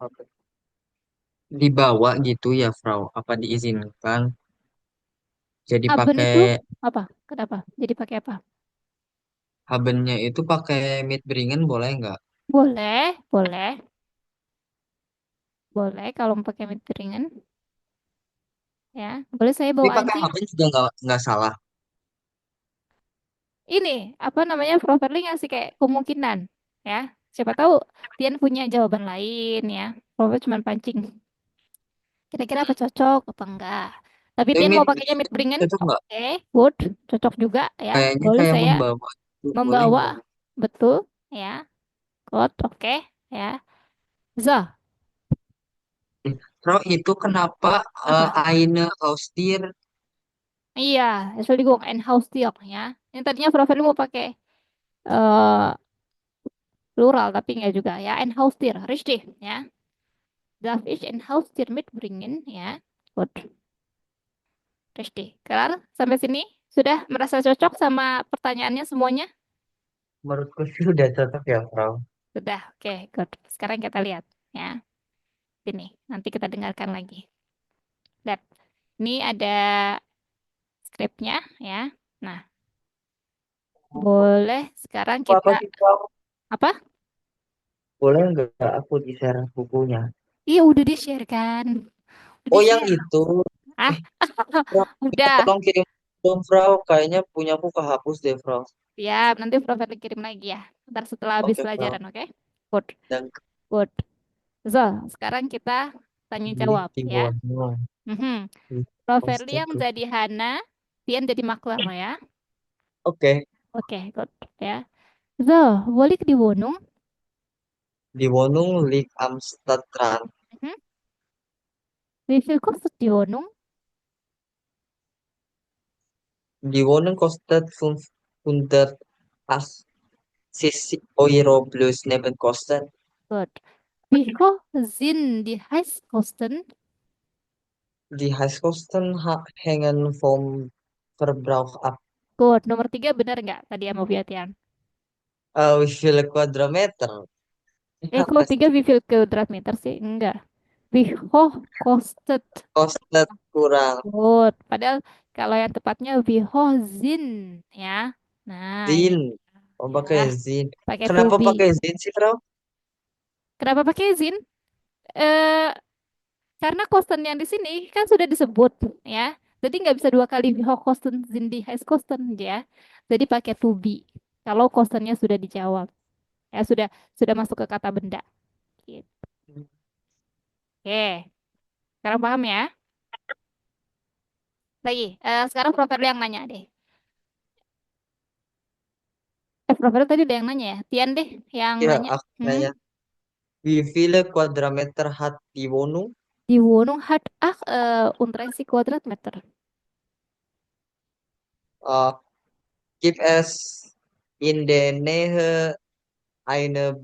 B: Oke. Dibawa gitu ya, Frau. Apa diizinkan? Jadi
A: Haben
B: pakai
A: itu apa? Kenapa? Jadi pakai apa?
B: habennya itu pakai Mitbringen boleh nggak?
A: Boleh, boleh, boleh kalau mau pakai ringan ya. Boleh saya
B: Tapi
A: bawa
B: pakai
A: anjing.
B: haben juga nggak salah.
A: Ini apa namanya properly ngasih kayak kemungkinan ya. Siapa tahu Tian punya jawaban lain ya. Proper cuma pancing. Kira-kira apa cocok apa enggak? Tapi Tian mau pakainya
B: Mitbringen
A: Bringen,
B: cocok nggak?
A: oke, good, cocok juga ya.
B: Kayaknya
A: Boleh
B: kayak
A: saya
B: membawa itu boleh
A: membawa,
B: nggak?
A: betul ya. Good, oke ya. So,
B: Frau itu kenapa
A: apa?
B: eine Haustier
A: Iya, Entschuldigung, ein Haustier ya. Yang tadinya properly mau pakai eh plural tapi enggak juga ya. Ein Haustier, richtig ya. Darf ich ein Haustier mitbringen? Ya, gut, richtig. Kelar sampai sini sudah merasa cocok sama pertanyaannya semuanya?
B: menurutku sih udah cocok ya, Frau.
A: Sudah, oke, good. Sekarang kita lihat ya. Sini, nanti kita dengarkan lagi. Lihat, ini ada skripnya ya. Nah, boleh sekarang
B: Apa
A: kita
B: sih, Frau?
A: apa?
B: Boleh nggak aku di-share bukunya?
A: Iya, udah di-share kan. Udah
B: Oh, yang
A: di-share.
B: itu.
A: Ah,
B: Eh, Frau,
A: udah.
B: tolong kirim dong, Frau. Kayaknya punyaku kehapus deh, Frau.
A: Siap, nanti Profesor kirim lagi ya. Ntar setelah habis
B: Oke, Frau.
A: pelajaran, oke? Good,
B: Dan
A: good. So, sekarang kita tanya
B: ini
A: jawab
B: di
A: ya.
B: bawahnya.
A: Profesor
B: Poster
A: yang
B: tuh.
A: jadi Hana, Tian jadi Maklar ya.
B: Oke,
A: Oke, good ya. So, boleh di Wonung?
B: di Wohnung liegt am Stadtrand.
A: Mhm. Wie viel kostet die Wohnung?
B: Die Wohnung kostet 580 Euro plus Nebenkosten.
A: Gut. Wie hoch sind die Heizkosten?
B: Die Heizkosten hängen vom Verbrauch ab.
A: Gut. Nomor 3 benar nggak tadi yang mau Tian?
B: Wie viele Quadratmeter?
A: Kalau
B: Apa
A: 3
B: sih?
A: wie viel Quadratmeter sih? Enggak. Wie hoch kostet?
B: Kostet kurang.
A: Good. Padahal kalau yang tepatnya wie hoch sind ya. Nah, ini
B: Zin. Oh,
A: ya,
B: pakai Zin.
A: pakai to
B: Kenapa
A: be.
B: pakai Zin sih, Bro?
A: Kenapa pakai zin? Eh, karena kosten yang di sini kan sudah disebut ya. Jadi nggak bisa dua kali wie hoch kosten sind die Heizkosten ya. Jadi pakai to be. Kalau kostennya sudah dijawab. Ya sudah masuk ke kata benda. Gitu. Oke, sekarang paham ya? Lagi, sekarang Prof. yang nanya deh. Profesor tadi udah yang nanya ya. Tian deh yang
B: Ya,
A: nanya.
B: aku nanya. Wie viele Quadratmeter hat die Wohnung?
A: Die Wohnung hat 38 Quadratmeter.
B: Äh, Gibt es in der Nähe eine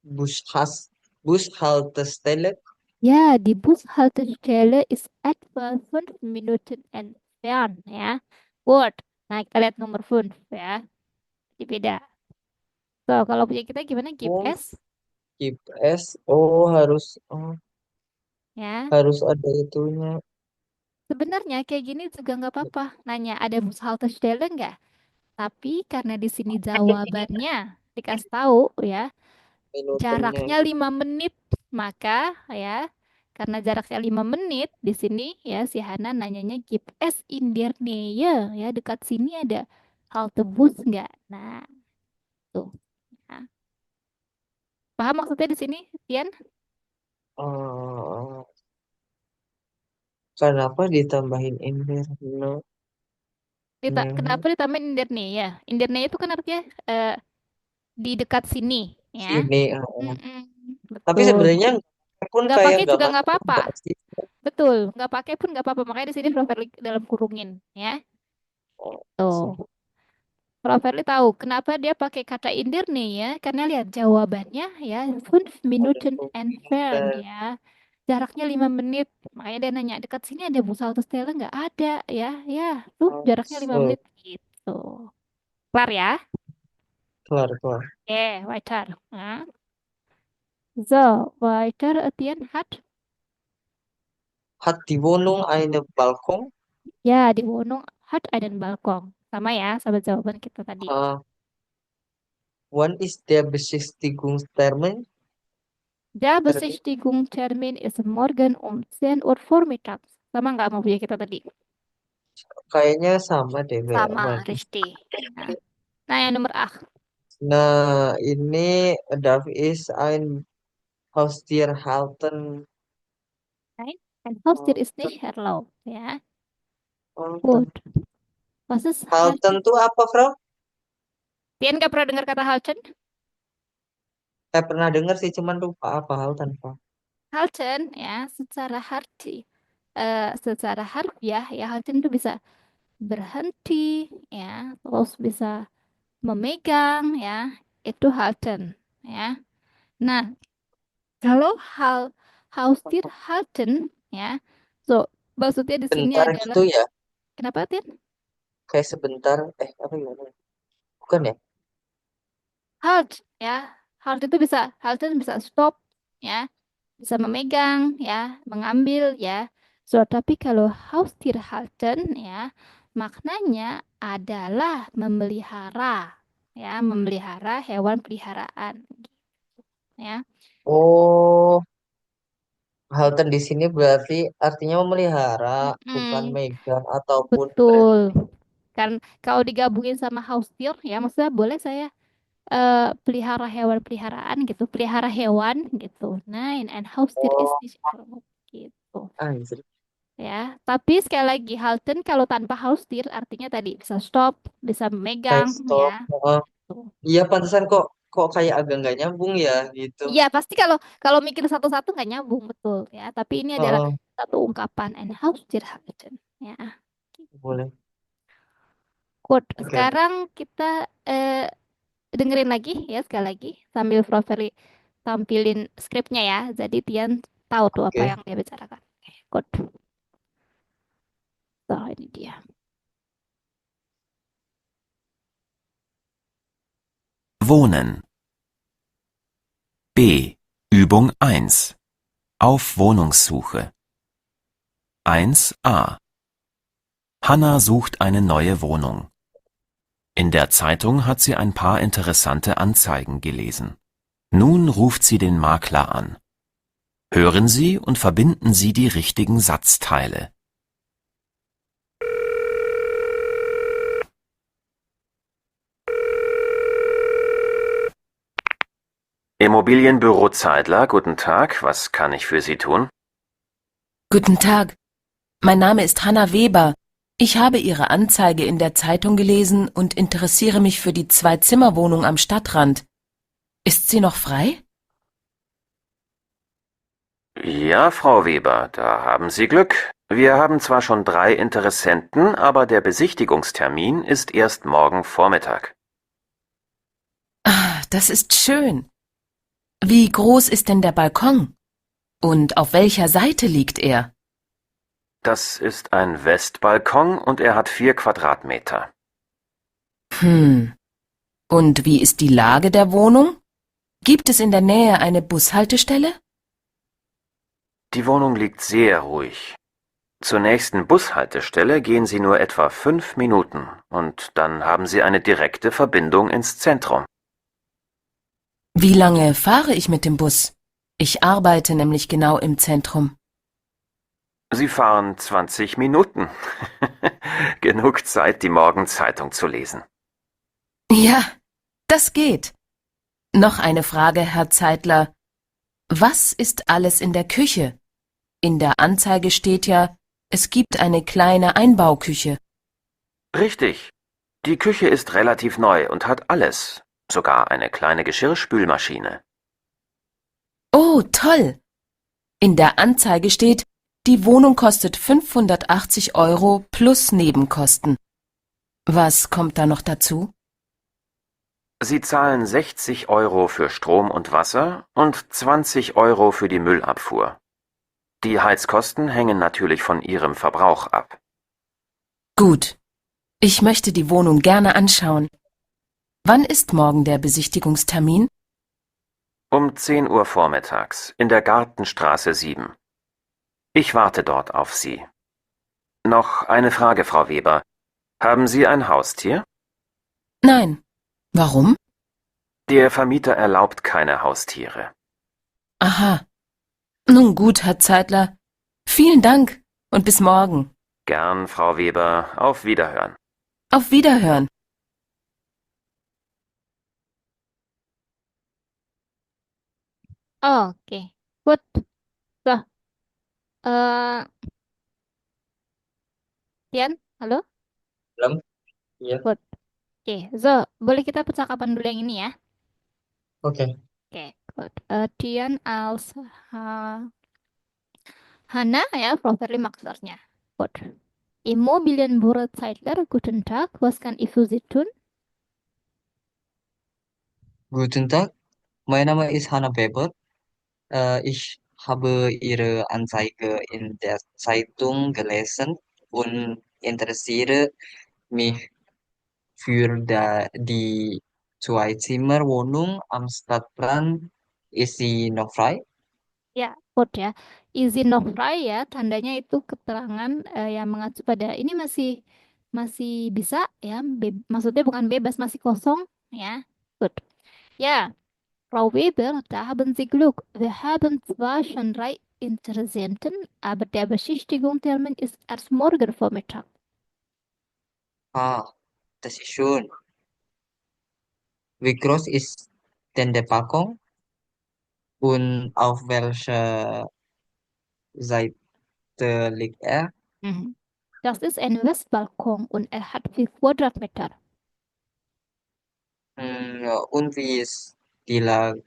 B: Bushaltestelle?
A: Ja, die Bushaltestelle ist etwa 5 Minuten entfernt, ya. Gut. Nah, kita lihat nomor 5 ya. Jadi beda. So, kalau punya kita gimana? Give
B: Oh,
A: S,
B: gibt es. Oh,
A: ya.
B: harus ada itunya.
A: Sebenarnya kayak gini juga nggak apa-apa. Nanya, ada Bushaltestelle nggak? Tapi karena di sini jawabannya dikasih tahu ya,
B: Minutennya.
A: jaraknya 5 menit, maka ya, karena jaraknya 5 menit di sini ya si Hana nanyanya give es in der Nähe ya, dekat sini ada halte bus nggak? Nah, tuh. Nah, paham maksudnya di sini, Tian?
B: Eh, Kenapa ditambahin Inferno?
A: Kenapa
B: Nih,
A: ditambahin in der Nähe? In der Nähe itu kan artinya di dekat sini ya.
B: sini.
A: Mm-mm,
B: Tapi
A: betul.
B: sebenarnya pun
A: Nggak
B: kayak
A: pakai
B: nggak
A: juga nggak
B: masuk
A: apa-apa.
B: enggak sih?
A: Betul, nggak pakai pun nggak apa-apa. Makanya di sini Prof. Verli dalam kurungin, ya.
B: Oh,
A: Tuh, Prof. Verli tahu kenapa dia pakai kata indir nih ya? Karena lihat jawabannya ya, 5 Minuten
B: ada
A: entfernt
B: komputer.
A: ya. Jaraknya 5 menit. Makanya dia nanya, dekat sini ada bus Stella nggak ada ya? Ya, tuh jaraknya 5
B: Masuk.
A: menit gitu. Kelar ya?
B: Kelar, kelar.
A: Oke, weiter. Nah. So, weiter, Etienne hat.
B: Hat die Wohnung einen Balkon?
A: Ya, di Wohnung hat einen Balkon. Sama ya, sama jawaban kita tadi.
B: Äh, Wann ist der Besichtigungstermin?
A: Der Besichtigungstermin ist morgen um 10 Uhr vormittags. Sama nggak mau punya kita tadi?
B: Kayaknya sama deh, kayak
A: Sama,
B: Wan.
A: Risti. Nah, nah, yang nomor A.
B: Nah, ini darf ist ein Haustier halten.
A: Nein, ein Haustier ist
B: Halten,
A: nicht erlaubt. Ya,
B: halten.
A: gut. Was ist
B: Halten
A: halten?
B: tuh apa, Frau?
A: Tian nggak pernah dengar kata halten?
B: Saya pernah dengar sih, cuman lupa apa halten, Pak.
A: Halten, ya, secara harfiah, ya, halten itu bisa berhenti, ya, terus bisa memegang, ya, itu halten, ya. Nah, kalau Haustier halten, ya, so maksudnya di sini
B: Bentar
A: adalah
B: gitu ya,
A: kenapa Tin?
B: kayak sebentar. Apa gimana? Bukan ya?
A: Halt, ya, halt itu bisa halten bisa stop, ya, bisa memegang, ya, mengambil, ya. So tapi kalau Haustier halten, ya, maknanya adalah memelihara, ya, memelihara hewan peliharaan, ya.
B: Oh, halten di sini berarti artinya memelihara, bukan
A: Mm-mm.
B: megang ataupun
A: Betul.
B: berhenti.
A: Kan kalau digabungin sama housetier ya maksudnya boleh saya pelihara hewan peliharaan gitu, pelihara hewan gitu. Nein, ein Haustier ist
B: Oh,
A: nicht erlaubt gitu.
B: anjir.
A: Ya, tapi sekali lagi halten kalau tanpa Haustier artinya tadi bisa stop, bisa
B: Kayak
A: memegang ya.
B: stop. Oh,
A: Tuh.
B: iya pantesan kok kayak agak nggak nyambung ya gitu.
A: Iya, pasti kalau kalau mikir satu-satu nggak nyambung betul ya, tapi ini adalah
B: Oh,
A: satu ungkapan ein Haustier halten ya.
B: boleh.
A: Good.
B: Oke,
A: Sekarang kita dengerin lagi ya sekali lagi sambil Prof. Verly tampilin skripnya ya. Jadi Tian tahu tuh apa
B: oke.
A: yang dia bicarakan. Oke, good. So, ini dia.
C: Wohnen. B. Übung 1. Auf Wohnungssuche. 1a. Hanna sucht eine neue Wohnung. In der Zeitung hat sie ein paar interessante Anzeigen gelesen. Nun ruft sie den Makler an. Hören Sie und verbinden Sie die richtigen Satzteile. Immobilienbüro Zeidler, guten Tag, was kann ich für Sie tun?
D: Guten Tag. Mein Name ist Hanna Weber. Ich habe Ihre Anzeige in der Zeitung gelesen und interessiere mich für die Zwei-Zimmer-Wohnung am Stadtrand. Ist sie noch frei?
C: Ja, Frau Weber, da haben Sie Glück. Wir haben zwar schon 3 Interessenten, aber der Besichtigungstermin ist erst morgen Vormittag.
D: Ah, das ist schön. Wie groß ist denn der Balkon? Und auf welcher Seite liegt er?
C: Das ist ein Westbalkon und er hat 4 Quadratmeter.
D: Hm. Und wie ist die Lage der Wohnung? Gibt es in der Nähe eine Bushaltestelle?
C: Die Wohnung liegt sehr ruhig. Zur nächsten Bushaltestelle gehen Sie nur etwa 5 Minuten und dann haben Sie eine direkte Verbindung ins Zentrum.
D: Wie lange fahre ich mit dem Bus? Ich arbeite nämlich genau im Zentrum.
C: Sie fahren 20 Minuten. Genug Zeit, die Morgenzeitung zu lesen.
D: Ja, das geht. Noch eine Frage, Herr Zeitler. Was ist alles in der Küche? In der Anzeige steht ja, es gibt eine kleine Einbauküche.
C: Richtig. Die Küche ist relativ neu und hat alles. Sogar eine kleine Geschirrspülmaschine.
D: Oh, toll! In der Anzeige steht, die Wohnung kostet 580 € plus Nebenkosten. Was kommt da noch dazu?
C: Sie zahlen 60 € für Strom und Wasser und 20 € für die Müllabfuhr. Die Heizkosten hängen natürlich von Ihrem Verbrauch ab.
D: Gut. Ich möchte die Wohnung gerne anschauen. Wann ist morgen der Besichtigungstermin?
C: Um 10 Uhr vormittags in der Gartenstraße 7. Ich warte dort auf Sie. Noch eine Frage, Frau Weber. Haben Sie ein Haustier?
D: Nein. Warum?
C: Der Vermieter erlaubt keine Haustiere.
D: Aha. Nun gut, Herr Zeitler. Vielen Dank und bis morgen.
C: Gern, Frau Weber. Auf Wiederhören.
D: Auf Wiederhören.
A: Oke, good. So, eh Tian, halo?
B: Belum? Iya.
A: Good. Oke, so boleh kita percakapan dulu yang ini ya?
B: Oke.
A: Oke, good. Tian, als, Hannah ya, Properly maksudnya. Good. Immobilienbüro Zeitler, guten Tag, was kann ich für Sie tun?
B: Guten Tag, mein Name ist Hanna Weber. Ich habe Ihre Anzeige in der Zeitung gelesen und interessiere mich für die Zwei-Zimmer-Wohnung am Stadtrand. Ist sie noch frei?
A: Ya, good ya. Izin noch frei ya, tandanya itu keterangan yang mengacu pada ini masih bisa ya, maksudnya bukan bebas, masih kosong ya. Good. Ya, Frau Weber, da haben Sie Glück. Wir haben zwar schon 3 Interessenten, aber der Besichtigungstermin ist erst morgen Vormittag.
B: Ah, das ist schön. Wie groß ist denn der Balkon und auf welcher Seite liegt er?
A: Mhm. Das ist ein Westbalkon und er hat 4 Quadratmeter.
B: Ja, und wie ist die Lage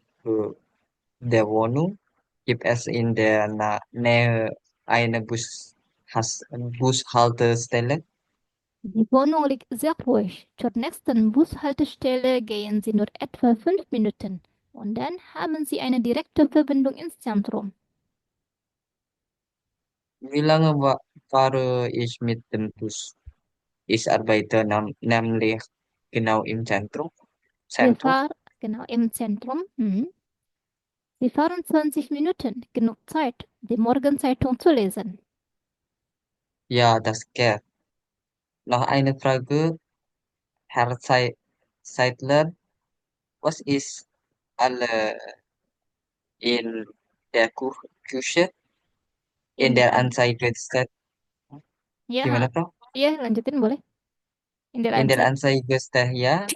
B: der Wohnung? Gibt es in der Nähe eine Bushaltestelle?
A: Die Wohnung liegt sehr ruhig. Zur nächsten Bushaltestelle gehen Sie nur etwa 5 Minuten und dann haben Sie eine direkte Verbindung ins Zentrum.
B: Wie lange fahre ich mit dem Bus? Ich arbeite nämlich genau im Zentrum.
A: Wir
B: Zentrum?
A: fahren genau im Zentrum. Mhm. Sie fahren 20 Minuten, genug Zeit, die Morgenzeitung zu lesen.
B: Ja, das geht. Noch eine Frage, Herr Seidler. Was ist alle in der Küche
A: In
B: in
A: der
B: der
A: An
B: Anzeige steht?
A: Ja,
B: Gimana, Bro?
A: iya lanjutin boleh. In der
B: In der
A: Anzeige.
B: Anzeige steht ja,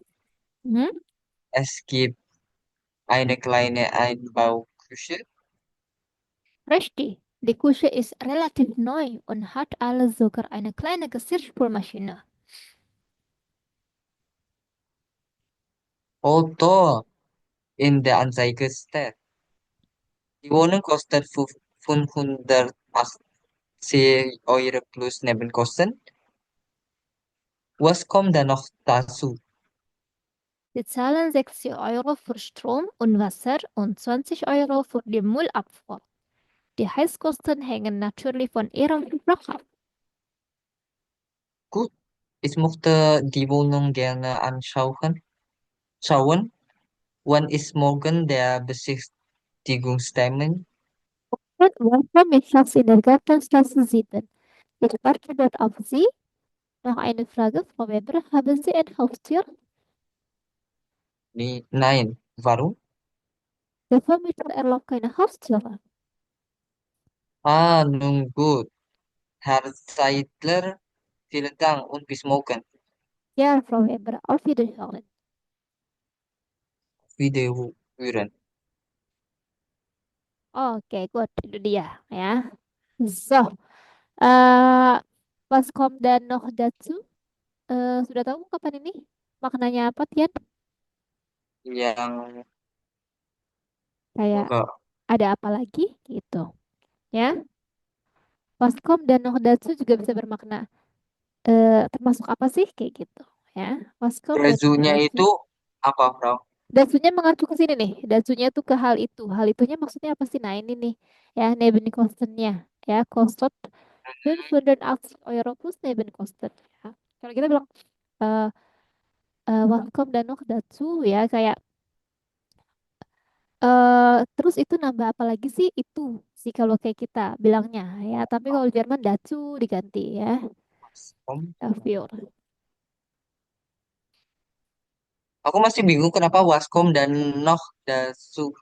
A: Mhm.
B: es gibt eine kleine Einbauküche.
A: Richtig. Die Küche ist relativ neu und hat alle sogar eine kleine Geschirrspülmaschine.
B: Oh toh, in der Anzeige steht. Die Wohnung kostet 580 Euro plus Nebenkosten. Was kommt da noch dazu?
A: Sie zahlen 60 Euro für Strom und Wasser und 20 Euro für die Müllabfuhr. Die Heizkosten hängen natürlich von Ihrem Verbrauch ab.
B: Gut, ich möchte die Wohnung gerne anschauen. Schauen. Wann ist morgen der Besichtigungstermin?
A: Und Woche mittags in der Gartenstraße 7. Ich warte dort auf Sie. Noch eine Frage, Frau Weber. Haben Sie ein Haustier?
B: Nein. Warum?
A: Der Vermieter erlaubt keine Haustiere.
B: Ah, nun gut. Herr Seidler, vielen Dank und bis morgen.
A: Ja, Frau Weber, auf Wiederhören.
B: Wiederhören.
A: Oke, good. Itu dia ya. So, eh was kommt dan noch dazu? Sudah tahu kapan ini? Maknanya apa, Tian?
B: Yang
A: Kayak
B: enggak.
A: ada apa lagi gitu. Ya, was kommt dan noch dazu juga bisa bermakna termasuk apa sih kayak gitu. Ya, was kommt dan noch
B: Rezunya
A: dazu.
B: itu apa, Bro?
A: Datsunya mengacu ke sini nih. Datsunya tuh ke hal itu. Hal itunya maksudnya apa sih? Nah, ini nih ya Nebenkostennya ya kostet 580 Euro plus Nebenkosten ya. Kalau kita bilang eh welcome dan noch dazu ya kayak terus itu nambah apa lagi sih itu sih kalau kayak kita bilangnya ya. Tapi kalau Jerman dazu diganti ya.
B: Om.
A: Dafür.
B: Aku masih bingung kenapa Waskom dan Noh Dasu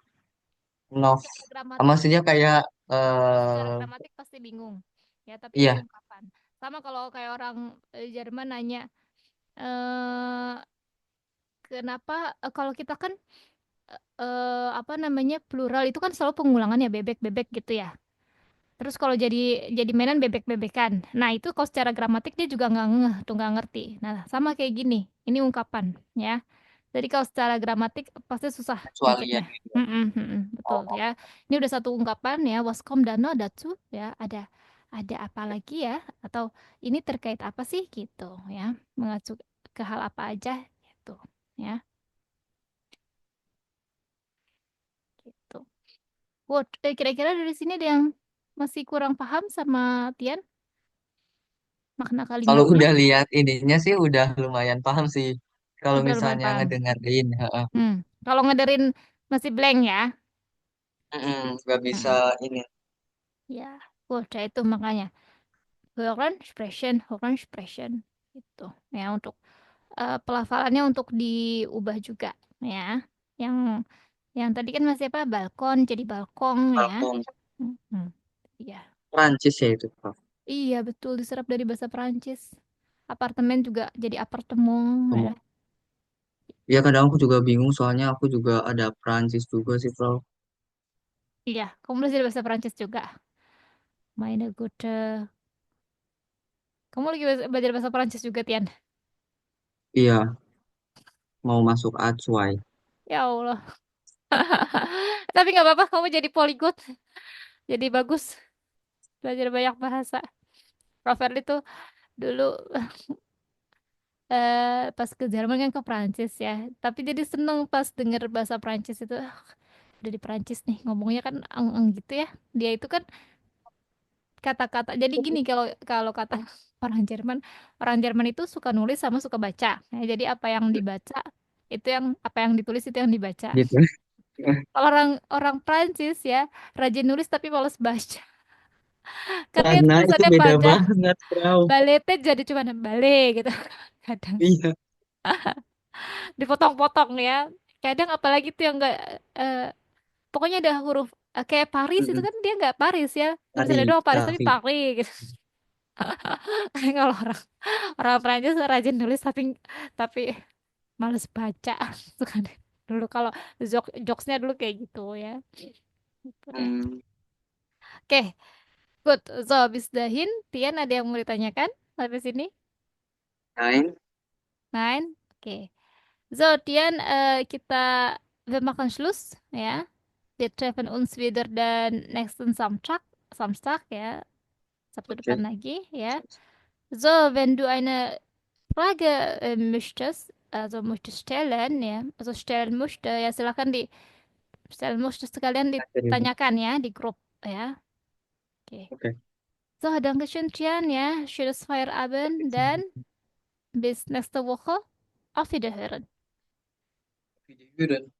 B: Nov.
A: Secara gramatik,
B: Maksudnya kayak
A: secara gramatik pasti bingung ya. Tapi itu
B: iya,
A: ungkapan. Sama kalau kayak orang Jerman nanya eh kenapa kalau kita kan apa namanya plural itu kan selalu pengulangan ya bebek-bebek gitu ya. Terus kalau jadi mainan bebek-bebekan. Nah, itu kalau secara gramatik dia juga nggak ngeh tuh nggak ngerti. Nah, sama kayak gini. Ini ungkapan ya. Jadi kalau secara gramatik pasti susah
B: kecualian
A: ngeceknya.
B: gitu.
A: Betul
B: Oh,
A: ya. Ini udah satu ungkapan ya. Waskom dano datsu ya. Ada apa lagi ya? Atau ini terkait apa sih gitu ya? Mengacu ke hal apa aja gitu ya. Gitu. Kira-kira dari sini ada yang masih kurang paham sama Tian makna
B: kalau
A: kalimatnya?
B: udah lihat ininya sih udah lumayan paham sih. Kalau
A: Udah lumayan
B: misalnya
A: paham.
B: ngedengerin, heeh.
A: Kalau ngederin masih blank ya.
B: Nggak bisa
A: Mm.
B: ini.
A: Ya, udah itu makanya. Hören sprechen itu ya untuk pelafalannya untuk diubah juga ya. Yang yang tadi kan masih apa? Balkon jadi balkong ya.
B: Balkon
A: Mm-mm. Iya.
B: Prancis ya itu, Prof.
A: Iya, betul diserap dari bahasa Perancis. Apartemen juga jadi apartemong ya.
B: Ya kadang aku juga bingung soalnya aku juga ada Prancis juga sih, Prof.
A: Iya, kamu belajar bahasa Perancis juga. Meine Güte. Kamu lagi belajar bahasa Perancis juga, Tian?
B: Iya, mau masuk Acuai.
A: Ya Allah. Tapi nggak apa-apa, kamu jadi polyglot. Jadi bagus. Belajar banyak bahasa. Prof. Erli tuh dulu pas ke Jerman kan ke Perancis ya. Tapi jadi seneng pas denger bahasa Perancis itu. Udah di Perancis nih, ngomongnya kan eng-eng gitu ya. Dia itu kan kata-kata. Jadi gini kalau kalau kata orang Jerman itu suka nulis sama suka baca. Nah, jadi apa yang dibaca itu yang apa yang ditulis itu yang dibaca.
B: Gitu.
A: Kalau orang orang Prancis ya rajin nulis tapi males baca. Karena itu
B: Karena itu
A: tulisannya
B: beda
A: panjang.
B: banget, Prof.
A: Balete jadi cuma bale gitu. Kadang
B: Iya,
A: dipotong-potong ya. Kadang apalagi tuh yang enggak eh, pokoknya ada huruf kayak Paris itu
B: mm-mm.
A: kan dia nggak Paris ya. Tulisannya
B: Tari,
A: doang Paris tapi
B: tari.
A: Paris gitu. Kalau orang orang Prancis rajin nulis tapi males baca. Suka deh. Dulu kalau jokesnya dulu kayak gitu ya. Gitu deh.
B: Hmm,
A: Oke, Gut, so bis dahin, Tian ada yang mau ditanyakan sampai sini?
B: Nein.
A: Nein? Okay. So, Tian, wir machen Schluss, ja. Wir treffen uns wieder den nächsten Samstag, ja. Sabtu
B: Okay.
A: depan lagi, ya. So, wenn du eine Frage möchtest stellen, ja, also stellen möchte, ya silakan stellen möchtest kalian
B: Akhirnya.
A: ditanyakan ya di grup, ya. Oke.
B: Oke.
A: So, Dankeschön, Tian, ja. Schönes Feierabend dan bis nächste Woche. Auf Wiederhören.
B: Wiederhören.